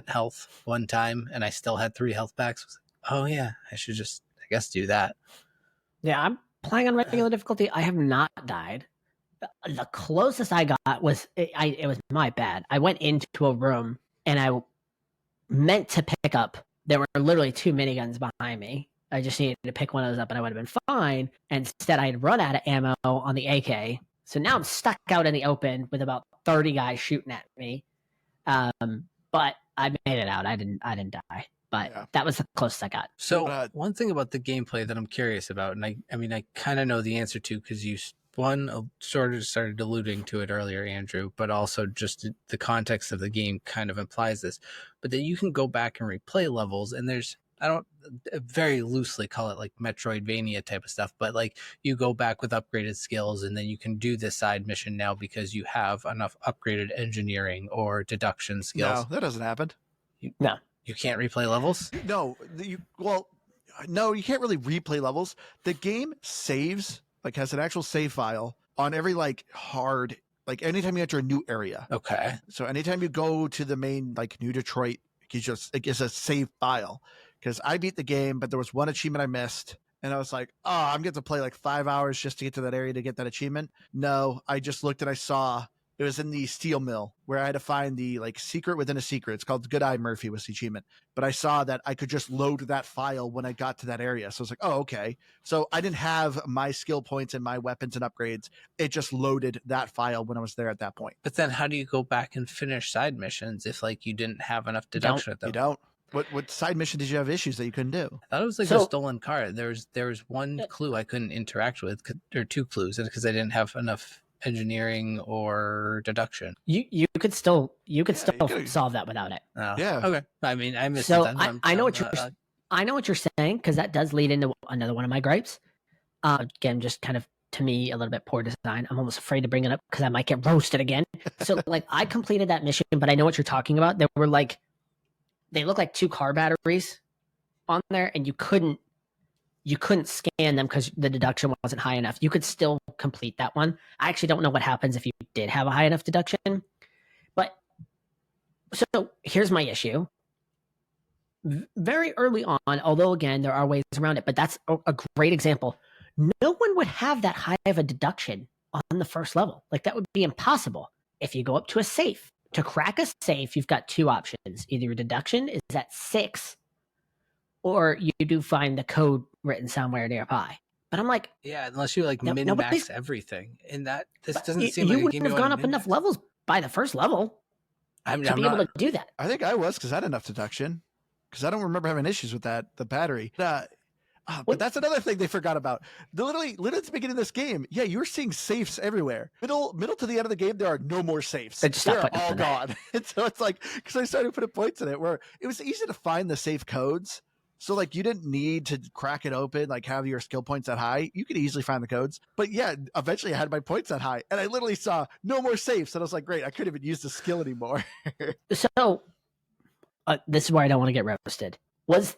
health one time, and I still had 3 health packs. I was like, oh yeah, I should just I guess do that. Yeah, I'm playing on regular difficulty. I have not died. The closest I got was it was my bad. I went into a room and I meant to pick up. There were literally 2 miniguns behind me. I just needed to pick one of those up and I would have been fine. And instead, I had run out of ammo on the AK. So now I'm stuck out in the open with about 30 guys shooting at me. But I made it out. I didn't die. But that was the closest I got. So one thing about the gameplay that I'm curious about, and I mean, I kind of know the answer to because you sort of started alluding to it earlier, Andrew, but also just the context of the game kind of implies this, but that you can go back and replay levels, and there's, I don't very loosely call it like Metroidvania type of stuff, but like you go back with upgraded skills and then you can do this side mission now because you have enough upgraded engineering or deduction skills. No, that doesn't happen. No. You can't replay levels? No, no, you can't really replay levels. The game saves, like has an actual save file on every like hard, like anytime you enter a new area. Okay. So anytime you go to the main like New Detroit, it gives a save file. Because I beat the game, but there was one achievement I missed. And I was like, oh, I'm going to play like 5 hours just to get to that area to get that achievement. No, I just looked and I saw it was in the steel mill where I had to find the like secret within a secret. It's called Good Eye Murphy was the achievement. But I saw that I could just load that file when I got to that area. So I was like, oh, okay. So I didn't have my skill points and my weapons and upgrades. It just loaded that file when I was there at that point. But then how do you go back and finish side missions if like you didn't have enough deduction at them? You don't. What side mission did you have issues that you couldn't do? I thought it was like a stolen car. There was one clue I couldn't interact with, or 2 clues, because I didn't have enough engineering or deduction. You could still solve that without it. Oh, yeah. Okay. I mean, I missed so it. I know what you're saying, because that does lead into another one of my gripes. Again, just kind of to me a little bit poor design. I'm almost afraid to bring it up because I might get roasted again. So like I completed that mission, but I know what you're talking about. There were like, they look like 2 car batteries on there, and you couldn't scan them because the deduction wasn't high enough. You could still complete that one. I actually don't know what happens if you did have a high enough deduction. But so here's my issue. Very early on, although again, there are ways around it, but that's a great example. No one would have that high of a deduction on the first level. Like that would be impossible. If you go up to a safe, to crack a safe, you've got 2 options. Either your deduction is at 6, or you do find the code written somewhere nearby. But I'm like, yeah, unless you like min-max everything, and this doesn't seem like you wouldn't have gone up enough levels by the first level to be able to do that. I think I was, because I had enough deduction. Because I don't remember having issues with that, the battery. But that's another thing they forgot about. Literally at the beginning of this game, you were seeing safes everywhere. Middle to the end of the game, there are no more safes. They're all gone. And so it's like, because I started putting points in it where it was easy to find the safe codes. So like you didn't need to crack it open, like have your skill points that high. You could easily find the codes. But yeah, eventually I had my points that high, and I literally saw no more safes. And I was like, great, I couldn't even use the skill anymore. So this is where I don't want to get roasted. Was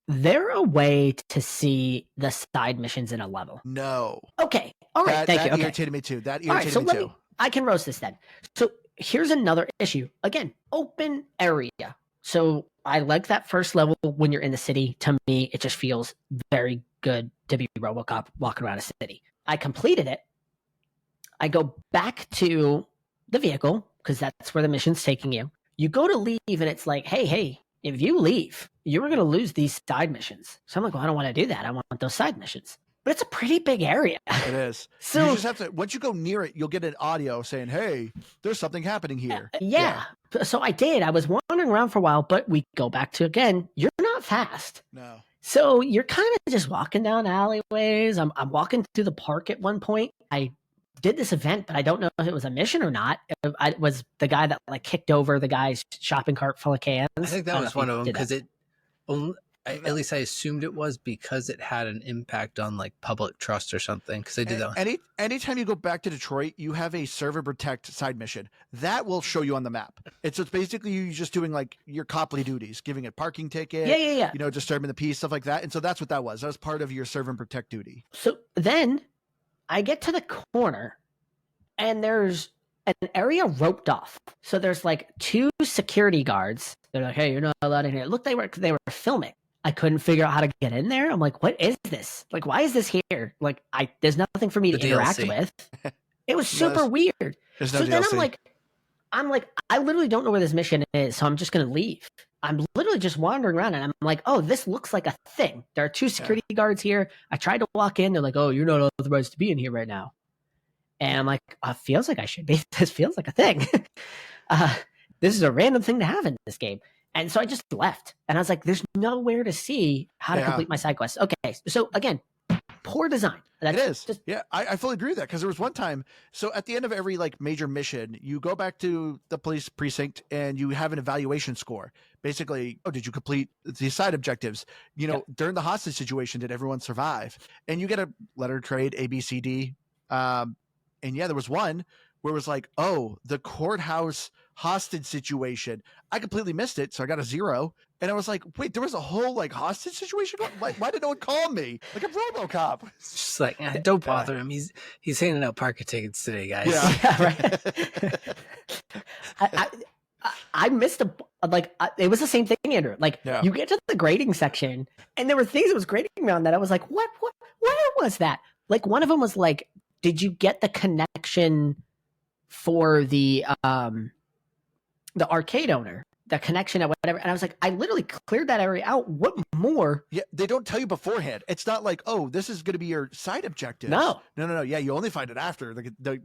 there a way to see the side missions in a level? No. Okay. All right. Thank you. That irritated me too. I can roast this then. So here's another issue. Again, open area. So I like that first level when you're in the city. To me, it just feels very good to be Robocop walking around a city. I completed it. I go back to the vehicle because that's where the mission's taking you. You go to leave and it's like, hey, if you leave, you're going to lose these side missions. So I'm like, well, I don't want to do that. I want those side missions. But it's a pretty big area. It is. So you just have to, once you go near it, you'll get an audio saying, hey, there's something happening here. Yeah. So I did. I was wandering around for a while, but we go back to, again, you're not fast. No. So you're kind of just walking down alleyways. I'm walking through the park at one point. I did this event, but I don't know if it was a mission or not. It was the guy that like kicked over the guy's shopping cart full of cans. I think that don't was know if one you of them did that. because at least I assumed it was because it had an impact on like public trust or something. Because they did that. Anytime you go back to Detroit, you have a server protect side mission that will show you on the map. It's basically you just doing like your copley duties, giving a parking ticket, Yeah. you know, disturbing the peace, stuff like that. And so that's what that was. That was part of your serve and protect duty. So then I get to the corner and there's an area roped off. So there's like 2 security guards. They're like, hey, you're not allowed in here. Look, they were filming. I couldn't figure out how to get in there. I'm like, what is this? Like, why is this here? Like, there's nothing for me to interact with. It was super weird. So then I'm like, I literally don't know where this mission is, so I'm just gonna leave. I'm literally just wandering around and I'm like, oh, this looks like a thing. There are 2 security guards here. I tried to walk in, they're like, oh, you're not authorized to be in here right now. And I'm like, feels like I should be. This feels like a thing. This is a random thing to have in this game. And so I just left. And I was like, there's nowhere to see how to complete my side quest. Okay, so again, poor design. It is. I fully agree with that because there was one time. So at the end of every like major mission, you go back to the police precinct and you have an evaluation score. Basically, did you complete the side objectives? You know, during the hostage situation, did everyone survive? And you get a letter trade, A, B, C, D. And there was one where it was like, oh, the courthouse hostage situation. I completely missed it, so I got a 0. And I was like, wait, there was a whole like hostage situation? Why did no one call me? Like a Robocop. It's just like, don't bother him. He's handing out parking tickets today, guys. Yeah, right. I missed it was the same thing, Andrew. Like you get to the grading section and there were things that was grading around that I was like, what, where was that? Like one of them was like, did you get the connection for the arcade owner, the connection or whatever? And I was like, I literally cleared that area out. What more? Yeah, they don't tell you beforehand. It's not like, oh, this is going to be your side objective. No. Yeah, you only find it after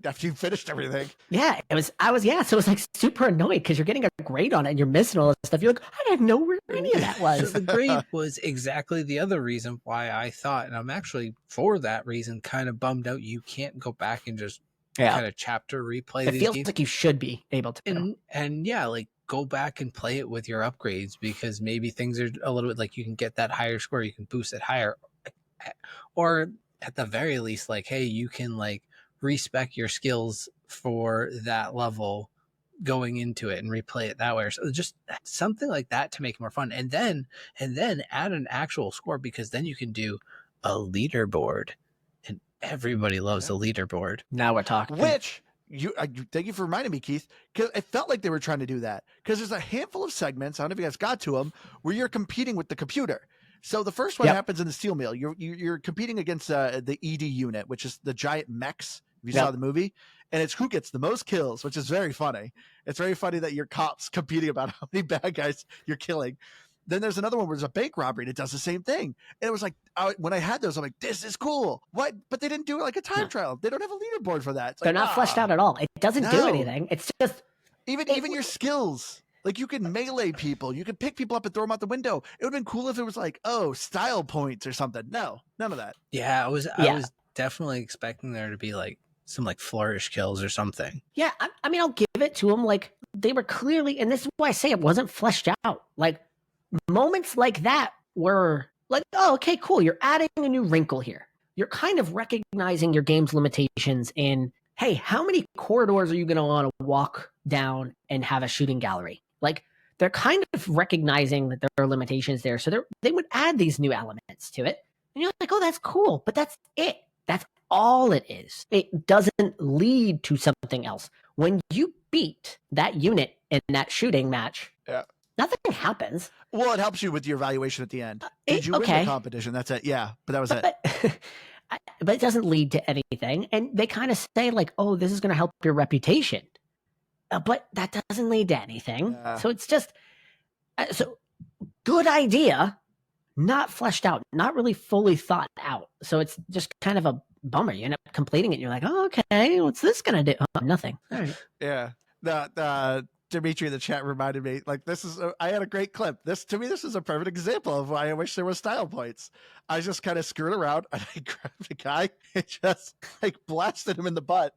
after you finished everything. Yeah, so it was like super annoyed because you're getting a grade on it and you're missing all this stuff. You're like, I didn't know where any of that was. So the grade was exactly the other reason why I thought, and I'm actually for that reason kind of bummed out you can't go back and just kind of chapter replay it these feels games. Like you should be able to. And yeah, like go back and play it with your upgrades because maybe things are a little bit like you can get that higher score, you can boost it higher, or at the very least, like, hey, you can like respec your skills for that level going into it and replay it that way. So just something like that to make it more fun, and then add an actual score because then you can do a leaderboard, and everybody loves the leaderboard. Now we're talking. Which thank you for reminding me, Keith, because it felt like they were trying to do that because there's a handful of segments, I don't know if you guys got to them, where you're competing with the computer. So the first one happens in the steel mill. You're competing against the ED unit, which is the giant mechs. If you saw the movie, and it's who gets the most kills, which is very funny. It's very funny that your cops competing about how many bad guys you're killing. Then there's another one where there's a bank robbery and it does the same thing. And it was like, when I had those, I'm like, this is cool. What? But they didn't do it like a time trial. They don't have a leaderboard for that. They're not fleshed out at all. It doesn't do anything. It's just even your skills. Like you can melee people. You can pick people up and throw them out the window. It would have been cool if it was like, oh, style points or something. No, none of that. Yeah, I was definitely expecting there to be like some like flourish kills or something. Yeah, I mean, I'll give it to them. Like they were clearly, and this is why I say it wasn't fleshed out. Like moments like that were like, oh, okay, cool. You're adding a new wrinkle here. You're kind of recognizing your game's limitations in, hey, how many corridors are you going to want to walk down and have a shooting gallery? Like they're kind of recognizing that there are limitations there. So they would add these new elements to it. And you're like, oh, that's cool. But that's it. That's all it is. It doesn't lead to something else. When you beat that unit in that shooting match, nothing happens. Well, it helps you with your evaluation at the end. Did you win the competition? That's it. Yeah, but that was it. But it doesn't lead to anything. And they kind of say like, oh, this is going to help your reputation. But that doesn't lead to anything. So it's just, so good idea, not fleshed out, not really fully thought out. So it's just kind of a bummer. You end up completing it and you're like, oh, okay, what's this going to do? Oh, nothing. All right. Yeah. Dimitri in the chat reminded me, like, I had a great clip. This is a perfect example of why I wish there was style points. I just kind of screwed around and I grabbed the guy and just like blasted him in the butt.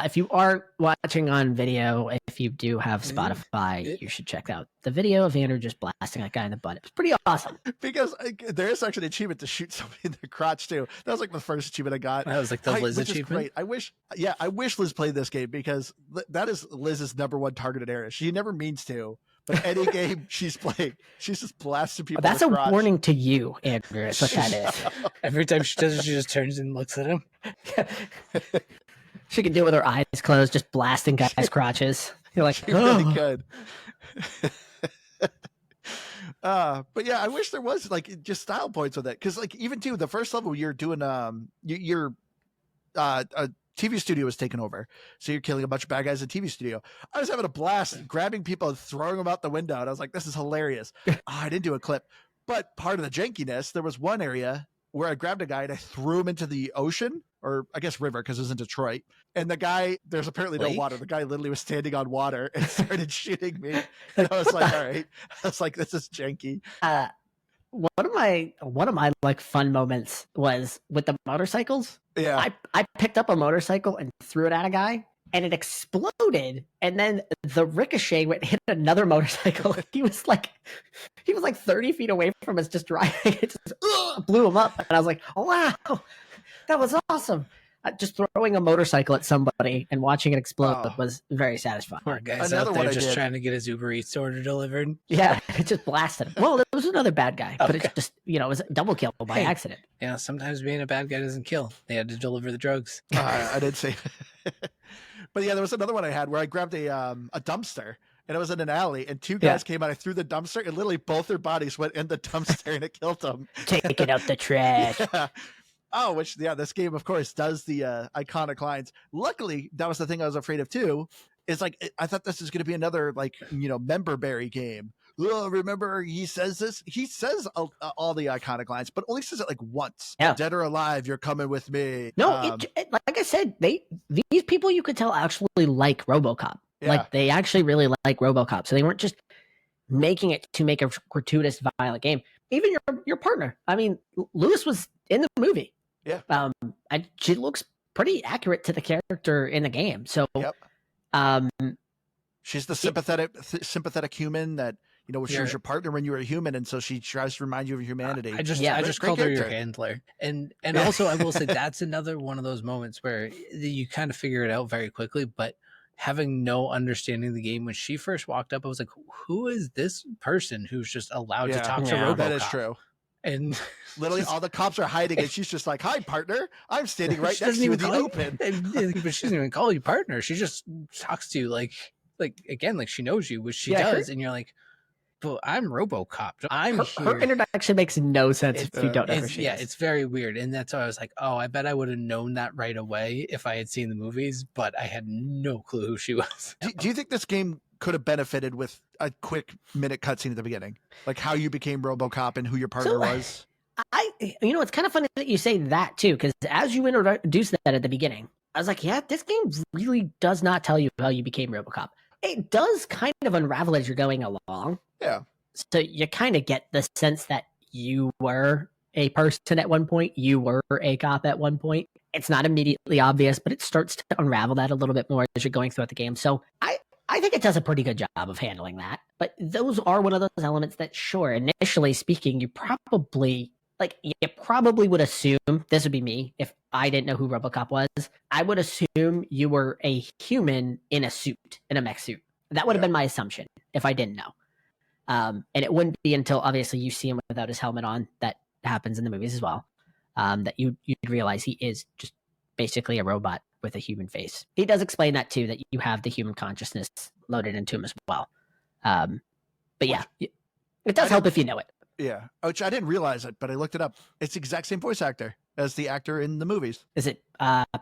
If you aren't watching on video, if you do have Spotify, you should check out the video of Andrew just blasting that guy in the butt. It's pretty awesome. Because there is actually an achievement to shoot somebody in the crotch too. That was like the first achievement I got. That was like the Liz which achievement. Is great. I wish Liz played this game because that is Liz's #1 targeted area. She never means to, but any game she's playing, she's just blasting people. That's in a the crotch. warning to you, Andrew. That's what that is. Every time she does it, she just turns and looks at him. She can do it with her eyes closed, just blasting guys' crotches. You're like, She really could. But yeah, I wish there was like just style points with it, because like even too the first level you're doing a TV studio was taken over, so you're killing a bunch of bad guys in a TV studio. I was having a blast grabbing people and throwing them out the window, and I was like, this is hilarious. I didn't do a clip, but part of the jankiness, there was one area where I grabbed a guy and I threw him into the ocean, or I guess river, because it was in Detroit. And the guy, there's apparently no water. The guy literally was standing on water and started shooting me. And I was like, all right. I was like, this is janky. one of my like fun moments was with the motorcycles. Yeah. I picked up a motorcycle and threw it at a guy, and it exploded, and then the ricochet hit another motorcycle. He was like 30 feet away from us, just driving. It just blew him up, and I was like, oh, wow, that was awesome. Just throwing a motorcycle at somebody and watching it explode was very satisfying. Poor guy's Another out one there I just did. trying to get his Uber Eats order delivered. Yeah, it just blasted him. Well, there was another bad guy, but Okay. it's just, it was a double kill by Hey. accident. Yeah, sometimes being a bad guy doesn't kill. They had to deliver the drugs. I did say. But yeah, there was another one I had where I grabbed a dumpster. And it was in an alley, and two guys came out. I threw the dumpster, and literally both their bodies went in the dumpster, and it killed them. Taking out the trash. Yeah. Oh, this game, of course, does the iconic lines. Luckily, that was the thing I was afraid of too. Is like I thought this was going to be another member berry game. Oh, remember he says this. He says all the iconic lines, but only says it like once. Yeah. Dead or alive, you're coming with me. No, like I said, these people you could tell actually like RoboCop. Yeah. Like they actually really like RoboCop, so they weren't just making it to make a gratuitous, violent game. Even your partner. I mean, Lewis was in the movie. Yeah. And she looks pretty accurate to the character in the game. So, Yep. She's the sympathetic human that she was your partner when you were a human, and so she tries to remind you of humanity. I just Great called her your character. handler, and also I will say that's another one of those moments where you kind of figure it out very quickly, but having no understanding of the game, when she first walked up, I was like, who is this person who's just allowed to talk to RoboCop? That is true. And literally all the cops are hiding, and she's just like, hi, partner, I'm standing right next to you in the open. But she doesn't even call you partner. She just talks to you like she knows you, which she does, and you're like, but I'm RoboCop. Her introduction makes no sense if you don't know who she is. It's very weird, and that's why I was like, oh, I bet I would have known that right away if I had seen the movies, but I had no clue who she was. Do you think this game could have benefited with a quick minute cutscene at the beginning, like how you became RoboCop and who your partner was? It's kind of funny that you say that too, because as you introduce that at the beginning, I was like, yeah, this game really does not tell you how you became RoboCop. It does kind of unravel as you're going along. Yeah. So you kind of get the sense that you were a person at one point, you were a cop at one point. It's not immediately obvious, but it starts to unravel that a little bit more as you're going throughout the game. So I think it does a pretty good job of handling that. But those are one of those elements that, sure, initially speaking, you probably would assume, this would be me, if I didn't know who RoboCop was, I would assume you were a human in a suit, in a mech suit. That would have been my assumption if I didn't know. And it wouldn't be until obviously you see him without his helmet on, that happens in the movies as well, that you'd realize he is just basically a robot with a human face. He does explain that too, that you have the human consciousness loaded into him as well. But yeah, it does help if you know it. Yeah, which I didn't realize it, but I looked it up. It's the exact same voice actor as the actor in the movies. Is it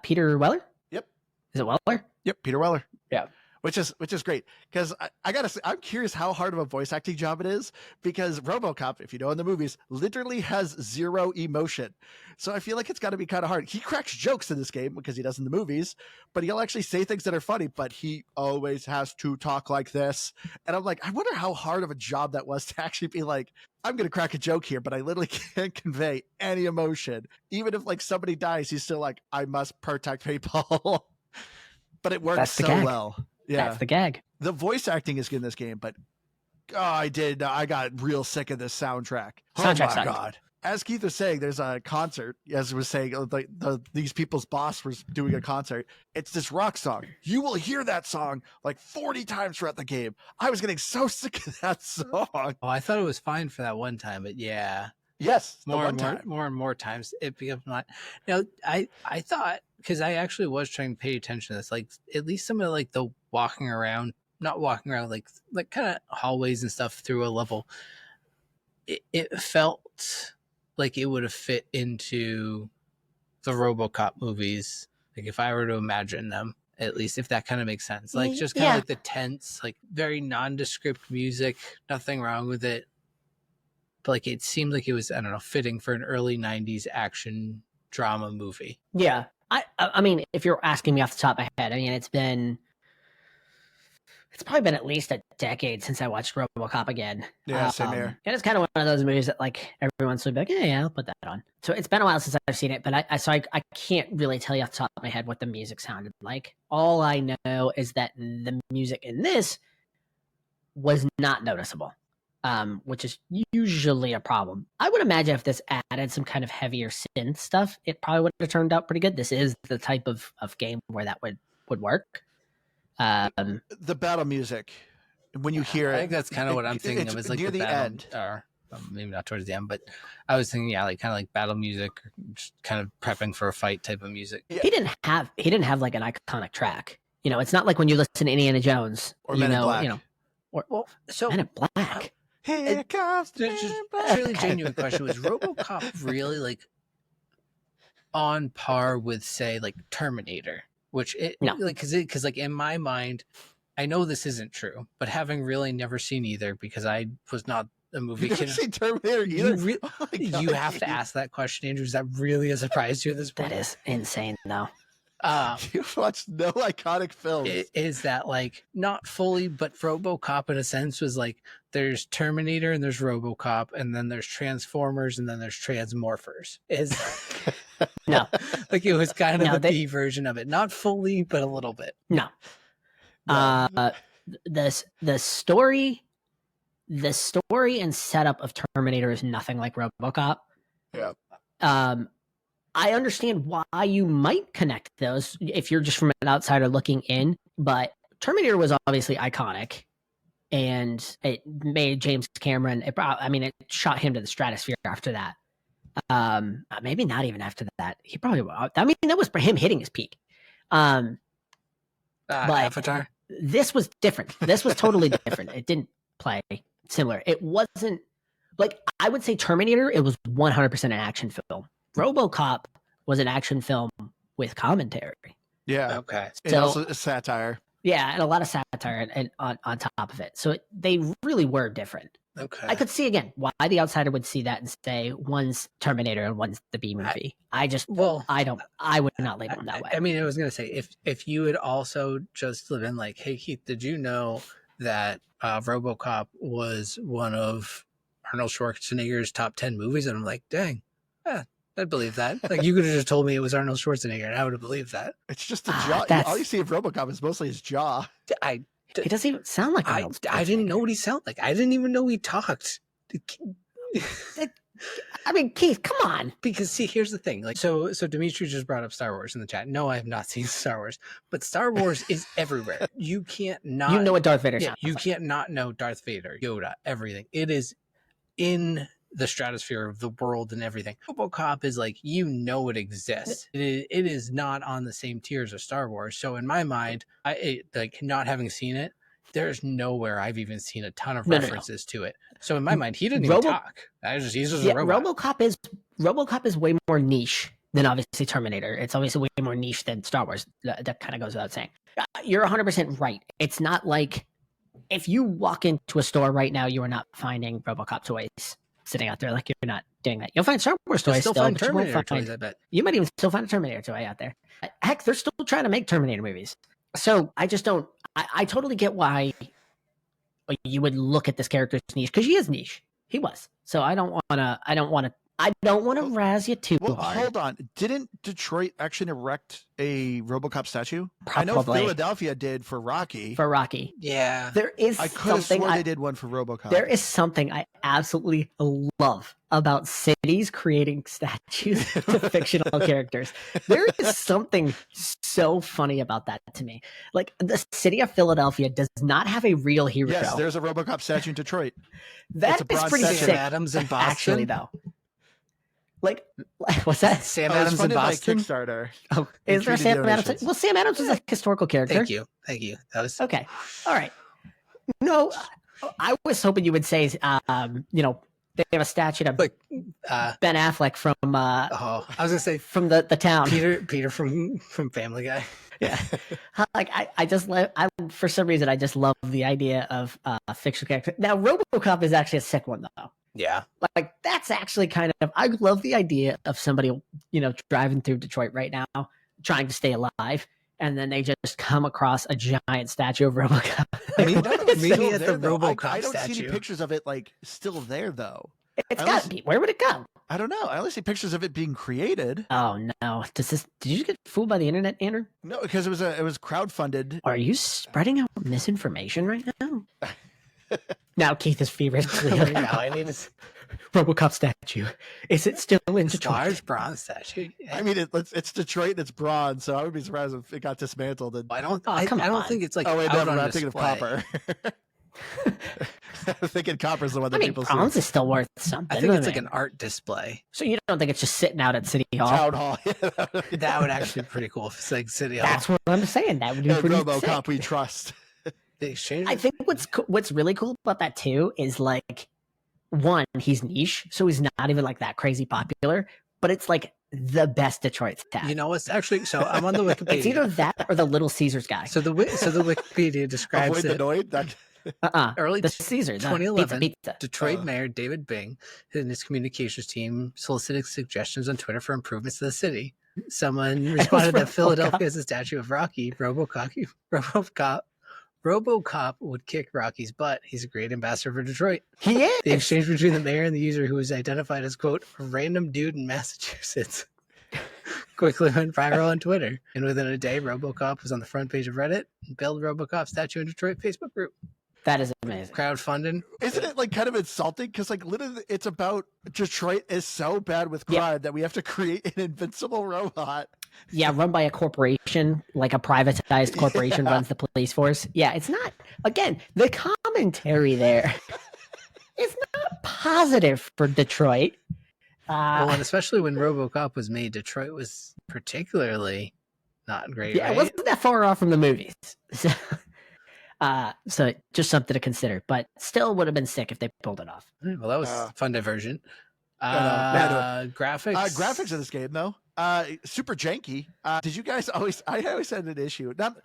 Peter Weller? Yep. Is it Weller? Yep, Peter Weller. Yeah. which is great because I gotta say, I'm curious how hard of a voice acting job it is, because RoboCop, if you know in the movies, literally has zero emotion. So I feel like it's got to be kind of hard. He cracks jokes in this game because he does in the movies, but he'll actually say things that are funny, but he always has to talk like this. And I'm like, I wonder how hard of a job that was to actually be like, I'm going to crack a joke here, but I literally can't convey any emotion. Even if like somebody dies, he's still like, I must protect people. But it works That's the so gag. well. Yeah. That's the gag. The voice acting is good in this game, but I got real sick of this soundtrack. Oh my Soundtrack sucked. God. As Keith was saying, there's a concert, as was saying, like these people's boss was doing a concert. It's this rock song. You will hear that song like 40 times throughout the game. I was getting so sick of that song. Oh, I thought it was fine for that one time, but yeah. Yes, more and more times it becomes not. Now, I thought, because I actually was trying to pay attention to this, like at least some of like the walking around, not walking around, like kind of hallways and stuff through a level. It felt like it would have fit into the RoboCop movies. Like if I were to imagine them, at least, if that kind of makes sense. Like just kind of like the tense, like very nondescript music, nothing wrong with it. But like it seemed like it was, I don't know, fitting for an early 90s action drama movie. Yeah. I mean, if you're asking me off the top of my head, I mean, it's probably been at least a decade since I watched RoboCop again. Yeah, same here. And it's kind of one of those movies that like everyone's would be like, yeah, I'll put that on. So it's been a while since I've seen it, but I can't really tell you off the top of my head what the music sounded like. All I know is that the music in this was not noticeable, which is usually a problem. I would imagine if this added some kind of heavier synth stuff, it probably would have turned out pretty good. This is the type of game where that would work. The battle music, when you hear it, I think that's kind of what I'm thinking of. Is like near the battle, end, or maybe not towards the end, but I was thinking, yeah, like kind of like battle music, just kind of prepping for a fight type of music. Yeah. He didn't have like an iconic track. You know, it's not like when you listen to Indiana Jones or Men in Black. You know, so Men in Black. Here comes the just really genuine question: was RoboCop really like on par with, say, like Terminator? Which no, like because like in my mind, I know this isn't true, but having really never seen either, because I was not a movie kid. Seen Terminator either? You have to ask that question, Andrew. Is that really a surprise to you at this point? That is insane, though. You've watched no iconic films. Is that like not fully, but RoboCop in a sense was like there's Terminator and there's RoboCop, and then there's Transformers, and then there's Transmorphers. Is no, like it was kind of the B version of it, not fully, but a little bit. No, the story and setup of Terminator is nothing like RoboCop. Yeah. I understand why you might connect those if you're just from an outsider looking in, but Terminator was obviously iconic, and it made James Cameron. It shot him to the stratosphere after that. Maybe not even after that. He probably. I mean, that was for him hitting his peak. But Avatar. This was different. This was totally different. It didn't play similar. It wasn't like, I would say Terminator. It was 100% an action film. RoboCop was an action film with commentary. Yeah. Okay. And also a satire. Yeah, and a lot of satire and on top of it. So they really were different. Okay. I could see again why the outsider would see that and say one's Terminator and one's the B movie. I would not label them that way. I mean, I was gonna say if you had also just been like, hey Keith, did you know that RoboCop was one of Arnold Schwarzenegger's top 10 movies? And I'm like, dang, yeah, I'd believe that. Like, you could have just told me it was Arnold Schwarzenegger, and I would have believed that. It's just the jaw. All you see of RoboCop is mostly his jaw. He doesn't even sound like Arnold. I didn't know what he sounded like. I didn't even know he talked. I mean, Keith, come on. Because see, here's the thing. Like, so Dimitri just brought up Star Wars in the chat. No, I have not seen Star Wars, but Star Wars is everywhere. You can't not. You know what Darth Vader sounds You like. can't not know Darth Vader, Yoda, everything. It is in the stratosphere of the world and everything. RoboCop is like, you know, it exists. It is not on the same tiers of Star Wars. So in my mind, like not having seen it, there's nowhere I've even seen a ton of references to it. So in my mind, he didn't even talk. He's just a robot. RoboCop is way more niche than obviously Terminator. It's obviously way more niche than Star Wars. That kind of goes without saying. You're 100% right. It's not like if you walk into a store right now, you are not finding RoboCop toys sitting out there. Like you're not doing that. You'll find Star Wars You'll toys still still, find but you won't Terminator find. toys, I bet. You might even still find a Terminator toy out there. Heck, they're still trying to make Terminator movies. So I just don't. I totally get why you would look at this character's niche because she is niche. He was. So I don't want to. I don't want to razz you too hard. Hold on. Didn't Detroit actually erect a RoboCop statue? I know Probably. Philadelphia did for Rocky. For Rocky. Yeah. There is I could have something sworn they did one for RoboCop. There is something I absolutely love about cities creating statues to fictional characters. There is something so funny about that to me. Like the city of Philadelphia does not have a real hero. Yes, there's a RoboCop statue in Detroit. That is pretty statue. sick. Adams in Boston, actually, though. Like, what's that? Sam Oh, it's Adams in funded by Boston. Kickstarter. Oh, is there a Treated Sam Adams? donations. Well, Sam Adams is a historical character. Thank you. That was Okay, all right. No, I was hoping you would say, they have a statue of like Ben Affleck from I was gonna say from the town. Peter from Family Guy. Yeah, like I just for some reason I just love the idea of a fictional character. Now, RoboCop is actually a sick one though. Yeah. Like that's actually kind of I love the idea of somebody driving through Detroit right now trying to stay alive, and then they just come across a giant statue of RoboCop. Maybe Maybe at the RoboCop I don't see statue. any pictures of it like still there though. It's I got was- to be. Where would it go? I don't know. I only see pictures of it being created. Oh no! Did you get fooled by the internet, Andrew? No, because it was crowdfunded. Are you spreading out misinformation right now? Now Keith is feverishly Now I need to RoboCop statue. Is it still in Detroit? large bronze statue. I mean, it's Detroit and it's bronze, so I would be surprised if it got dismantled. And... I don't. Oh, I come don't on. think it's like. oh wait, out no, on I'm thinking of display. copper. I'm thinking copper's the one that I mean, people bronze see. is still worth something. I think it's isn't like it? an art display. So you don't think it's just sitting out at City Hall? Town hall. That would actually be pretty cool if it's like City Hall. That's what I'm saying. That would be Yeah, pretty RoboCop, sick. we trust. They exchange. I think what's really cool about that too is like, one, he's niche, so he's not even like that crazy popular, but it's like the best Detroit stat. You know, it's actually. So I'm on the Wikipedia. It's either that or the Little Caesars guy. So the Wikipedia describes Avoid the it. noise. That... Early the Caesars, 2011, pizza. Detroit Mayor David Bing and his communications team solicited suggestions on Twitter for improvements to the city. Someone responded that RoboCop. Philadelphia has a statue of Rocky. RoboCop would kick Rocky's butt. He's a great ambassador for Detroit. He is. The exchange between the mayor and the user, who was identified as, quote, a random dude in Massachusetts, quickly went viral on Twitter. And within a day, RoboCop was on the front page of Reddit and built RoboCop statue in Detroit Facebook group. That is amazing. Crowdfunding. Isn't it like kind of insulting? Because like literally, it's about Detroit is so bad with Yeah. crime that we have to create an invincible robot. Yeah, run by a corporation, like a privatized corporation Yeah. runs the police force. Yeah, it's not, again, the commentary there is not positive for Detroit. Well, and especially when RoboCop was made, Detroit was particularly not great. yeah, right? it wasn't that far off from the movies. So just something to consider, but still would have been sick if they pulled it off. Well, that was fun diversion. no. Graphics. Graphics in this game though, super janky. Did you guys always? I always had an issue. Not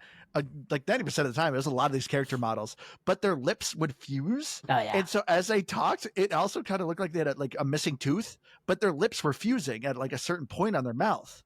like 90% of the time, it was a lot of these character models, but their lips would fuse. Oh yeah, And so as they talked, it also kind of looked like they had like a missing tooth, but their lips were fusing at like a certain point on their mouth.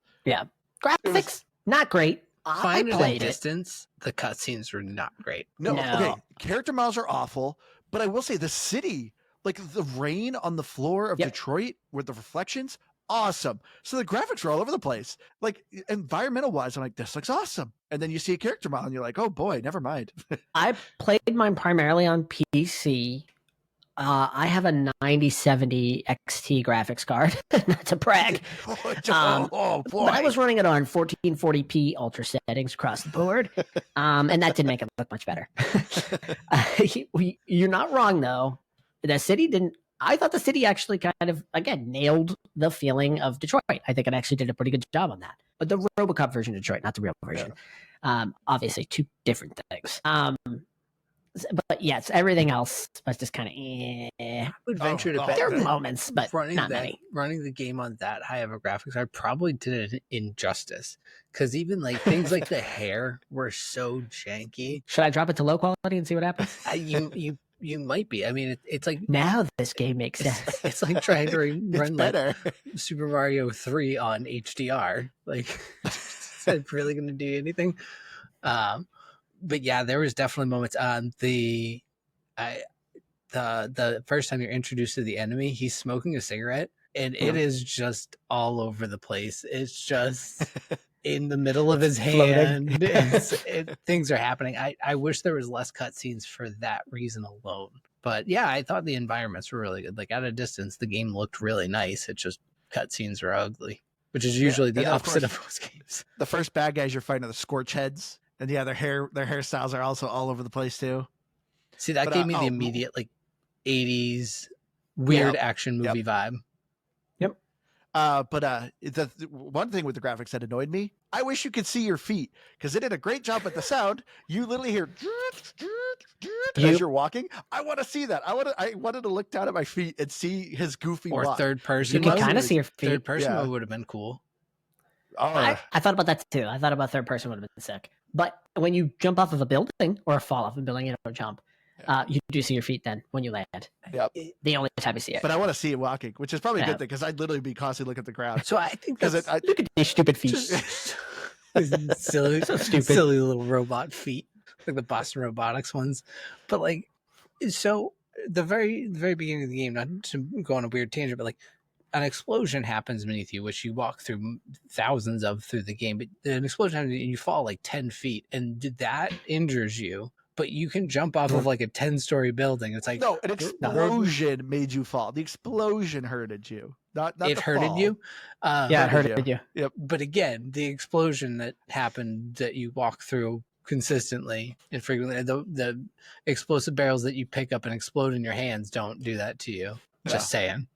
graphics not great. I Fine at a played it. distance. The cutscenes were not great. No, No. okay. Character models are awful, but I will say the city, like the rain on the floor of Yep. Detroit with the reflections, awesome. So the graphics are all over the place. Like environmental wise, I'm like, this looks awesome. And then you see a character model and you're like, oh boy, never mind. I played mine primarily on PC. I have a 9070 XT graphics card. Not to brag. oh boy. But I was running it on 1440p ultra settings across the board, and that didn't make it look much better. You're not wrong though. The city didn't. I thought the city actually kind of again nailed the feeling of Detroit. I think it actually did a pretty good job on that. But the RoboCop version of Detroit, not the real version. Obviously, two different things. But yes, everything else was just kind of. I would venture to bet There are that moments, but not many. running the game on that high of a graphics, I probably did it injustice. Because even like things like the hair were so janky. Should I drop it to low quality and see what happens? You might be. I mean, it's like Now this game makes sense. it's like trying to It's run like better. Super Mario 3 on HDR. Like, is that really going to do anything? But yeah, there was definitely moments on the first time you're introduced to the enemy, he's smoking a cigarette, and it is just all over the place. It's just in the middle of his hand. Things are happening. I wish there was less cutscenes for that reason alone. But yeah, I thought the environments were really good. Like at a distance, the game looked really nice. It just cutscenes were ugly, which is usually the opposite of most games. The first bad guys you're fighting are the Scorch Heads, and yeah, their hairstyles are also all over the place too. See, that gave me the immediate like 80s weird action movie vibe. But the one thing with the graphics that annoyed me, I wish you could see your feet, because it did a great job with the sound. You literally hear as you're walking. I want to see that. I wanted to look down at my feet and see his goofy or walk. third person. You can kind of see your feet. Third person mode would have been cool. I thought about that too. I thought about third person would have been sick. But when you jump off of a building or fall off a building, you don't jump. You do see your feet then when you land. Yep. The only time you see it. But I want to see it walking, which is probably a good thing, because I'd literally be constantly looking at the ground. So I think that's look at these stupid feet. silly, so stupid, silly little robot feet, like the Boston Robotics ones. But like, so the very beginning of the game, not to go on a weird tangent, but like an explosion happens beneath you, which you walk through thousands of through the game. But an explosion happens and you fall like 10 feet, and that injures you. But you can jump off of like a 10-story building. It's like no, an explosion made you fall. The explosion hurted you. Not it hurted you. Yeah, it hurted you. Yep. But again, the explosion that happened that you walk through consistently and frequently, the explosive barrels that you pick up and explode in your hands don't do that to you. Just saying.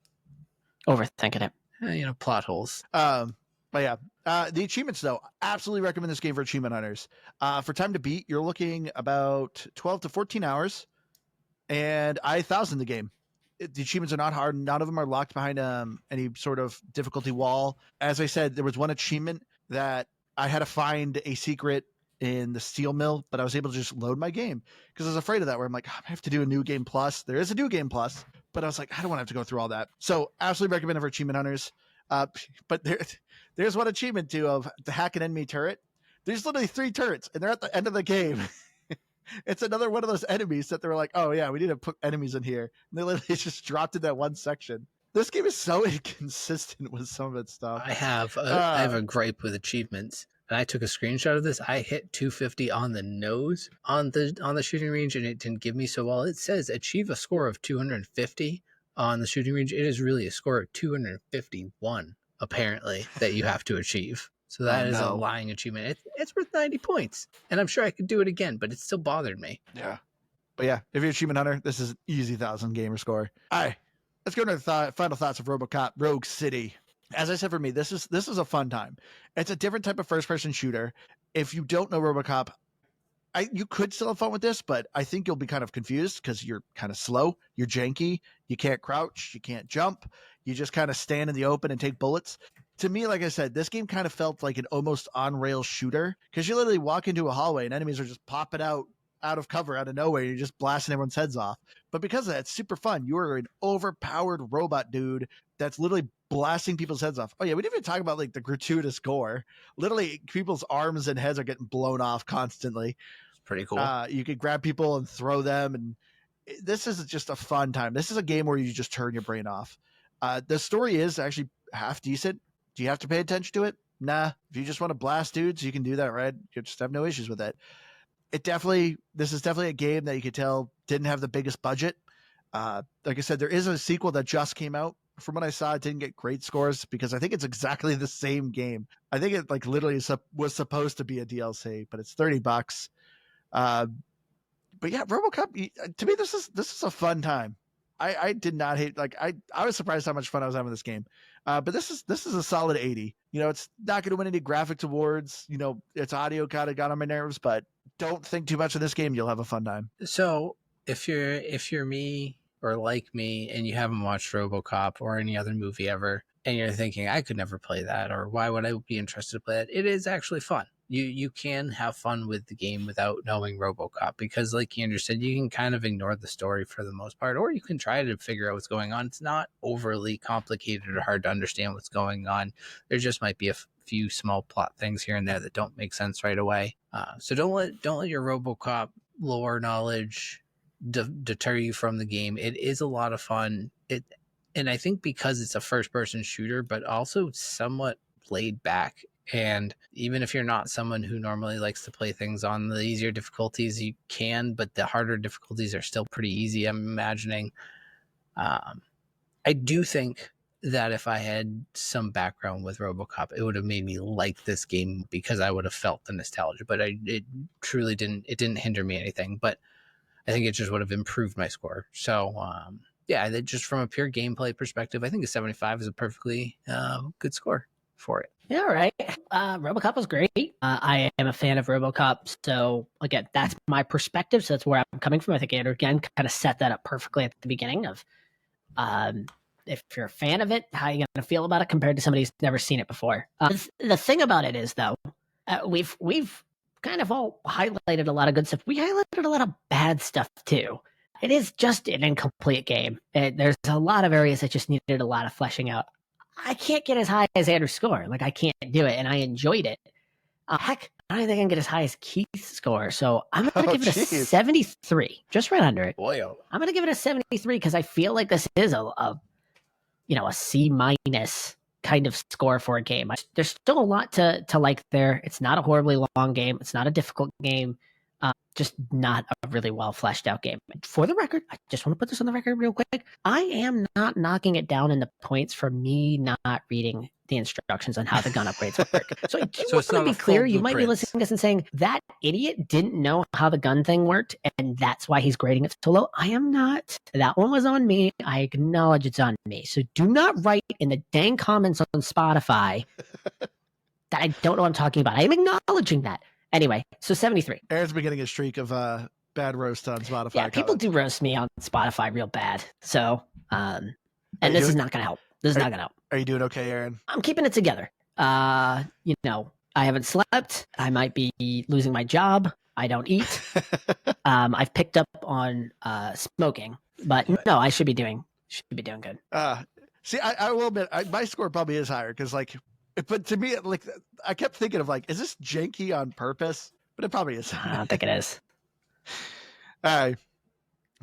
Overthinking it. Plot holes. But yeah, the achievements though, absolutely recommend this game for achievement hunters. For time to beat, you're looking about 12 to 14 hours, and I 1,000 the game. The achievements are not hard. None of them are locked behind any sort of difficulty wall. As I said, there was one achievement that I had to find a secret in the steel mill, but I was able to just load my game because I was afraid of that, where I'm like, I have to do a new game plus. There is a new game plus, but I was like, I don't want to have to go through all that. So absolutely recommend it for achievement hunters. But there's one achievement too of the hack an enemy turret. There's literally 3 turrets, and they're at the end of the game. It's another one of those enemies that they're like, oh yeah, we need to put enemies in here. And they literally just dropped in that one section. This game is so inconsistent with some of its stuff. I have a gripe with achievements, and I took a screenshot of this. I hit 250 on the nose on the shooting range, and it didn't give me so well. It says achieve a score of 250 on the shooting range. It is really a score of 251 apparently that you have to achieve. So that is a lying achievement. It's worth 90 points, and I'm sure I could do it again, but it still bothered me. Yeah. But yeah, if you're achievement hunter, this is an easy 1,000 gamer score. All right, let's go into the final thoughts of Robocop Rogue City. As I said, for me, this is a fun time. It's a different type of first-person shooter. If you don't know Robocop, you could still have fun with this, but I think you'll be kind of confused because you're kind of slow, you're janky, you can't crouch, you can't jump, you just kind of stand in the open and take bullets. To me, like I said, this game kind of felt like an almost on-rail shooter, because you literally walk into a hallway and enemies are just popping out of cover, out of nowhere, you're just blasting everyone's heads off. But because of that, it's super fun. You are an overpowered robot dude that's literally blasting people's heads off. Oh yeah, we didn't even talk about like the gratuitous gore. Literally, people's arms and heads are getting blown off constantly. It's pretty cool. You could grab people and throw them, and this is just a fun time. This is a game where you just turn your brain off. The story is actually half decent. Do you have to pay attention to it? Nah. If you just want to blast dudes, you can do that, right? You just have no issues with it. This is definitely a game that you could tell didn't have the biggest budget. Like I said, there is a sequel that just came out. From what I saw, it didn't get great scores because I think it's exactly the same game. I think it like literally was supposed to be a DLC, but it's $30. But yeah, RoboCop, to me, this is a fun time. I did not hate, like I was surprised how much fun I was having with this game. But this is a solid 80. It's not going to win any graphics awards. Its audio kind of got on my nerves, but don't think too much of this game, you'll have a fun time. So if you're me or like me and you haven't watched RoboCop or any other movie ever, and you're thinking I could never play that, or why would I be interested to play it? It is actually fun. You can have fun with the game without knowing RoboCop, because like Andrew said, you can kind of ignore the story for the most part, or you can try to figure out what's going on. It's not overly complicated or hard to understand what's going on. There just might be a few small plot things here and there that don't make sense right away. So don't let your RoboCop lore knowledge deter you from the game. It is a lot of fun. And I think because it's a first-person shooter, but also somewhat laid back. And even if you're not someone who normally likes to play things on the easier difficulties, you can, but the harder difficulties are still pretty easy, I'm imagining. I do think that if I had some background with RoboCop, it would have made me like this game because I would have felt the nostalgia. But it truly didn't. It didn't hinder me anything. But I think it just would have improved my score. So yeah, just from a pure gameplay perspective, I think a 75 is a perfectly good score for it. Yeah, all right. RoboCop was great. I am a fan of RoboCop, so again, that's my perspective. So that's where I'm coming from. I think Andrew again kind of set that up perfectly at the beginning of, if you're a fan of it, how are you going to feel about it compared to somebody who's never seen it before? The thing about it is, though, we've kind of all highlighted a lot of good stuff. We highlighted a lot of bad stuff too. It is just an incomplete game. There's a lot of areas that just needed a lot of fleshing out. I can't get as high as Andrew's score. Like, I can't do it, and I enjoyed it. Heck, I don't think I can get as high as Keith's score, so I'm going to give it a 73, just right under it. Boy, I'm going to give it a 73 because I feel like this is a C- kind of score for a game. There's still a lot to like there. It's not a horribly long game. It's not a difficult game. Just not a really well fleshed out game. For the record, I just want to put this on the record real quick. I am not knocking it down in the points for me not reading the instructions on how the gun upgrades work. So I do want to be clear. You might be listening to this and saying, that idiot didn't know how the gun thing worked, and that's why he's grading it so low. I am not. That one was on me. I acknowledge it's on me. So do not write in the dang comments on Spotify that I don't know what I'm talking about. I am acknowledging that. Anyway, so 73. Aaron's been getting a streak of bad roast on Spotify. Yeah, people do roast me on Spotify real bad. So, and this is not going to help. This is not going to help. Are you doing okay, Aaron? I'm keeping it together. I haven't slept. I might be losing my job. I don't eat. I've picked up on smoking, but no, I should be doing good. See, I will admit, my score probably is higher because, like, but to me, like, I kept thinking of, like, is this janky on purpose? But it probably is. I don't think it is. All right.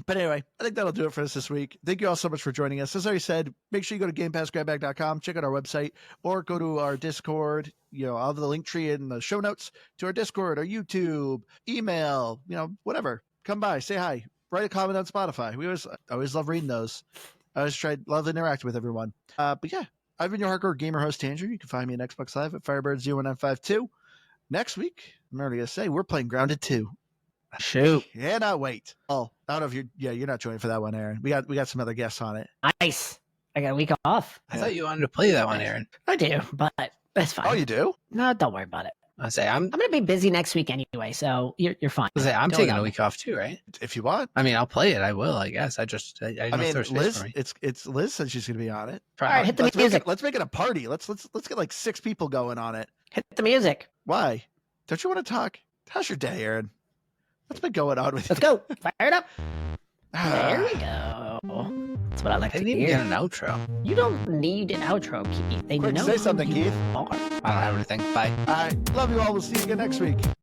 But anyway, I think that'll do it for us this week. Thank you all so much for joining us. As I said, make sure you go to GamePassGrabBag.com, check out our website, or go to our Discord. I'll have the link tree in the show notes to our Discord, our YouTube, email, whatever. Come by, say hi, write a comment on Spotify. We always love reading those. I always love to interact with everyone. But yeah, I've been your hardcore gamer host, Andrew. You can find me on Xbox Live at Firebird01952. Next week, I'm already going to say, we're playing Grounded 2. Shoot. Cannot wait. Oh, I don't know if you're not joining for that one, Aaron. We got some other guests on it. Nice. I got a week off. I thought you wanted to play that one, Aaron. I do, but that's fine. Oh, you do? No, don't worry about it. I'm going to be busy next week anyway, so you're fine. I'm taking a week off too, right? If you want. I mean, I'll play it. I will, I guess. I mean, Liz, it's Liz said she's going to be on it. All right, hit the music. Let's make it a party. Let's get like 6 people going on it. Hit the music. Why? Don't you want to talk? How's your day, Aaron? What's been going on with you? Let's go. Fire it up. There we go. That's what I like to hear. Get an outro. You don't need an outro, Keith. They know say something, who you Keith. are. I don't have anything. Bye. All right. Love you all. We'll see you again next week.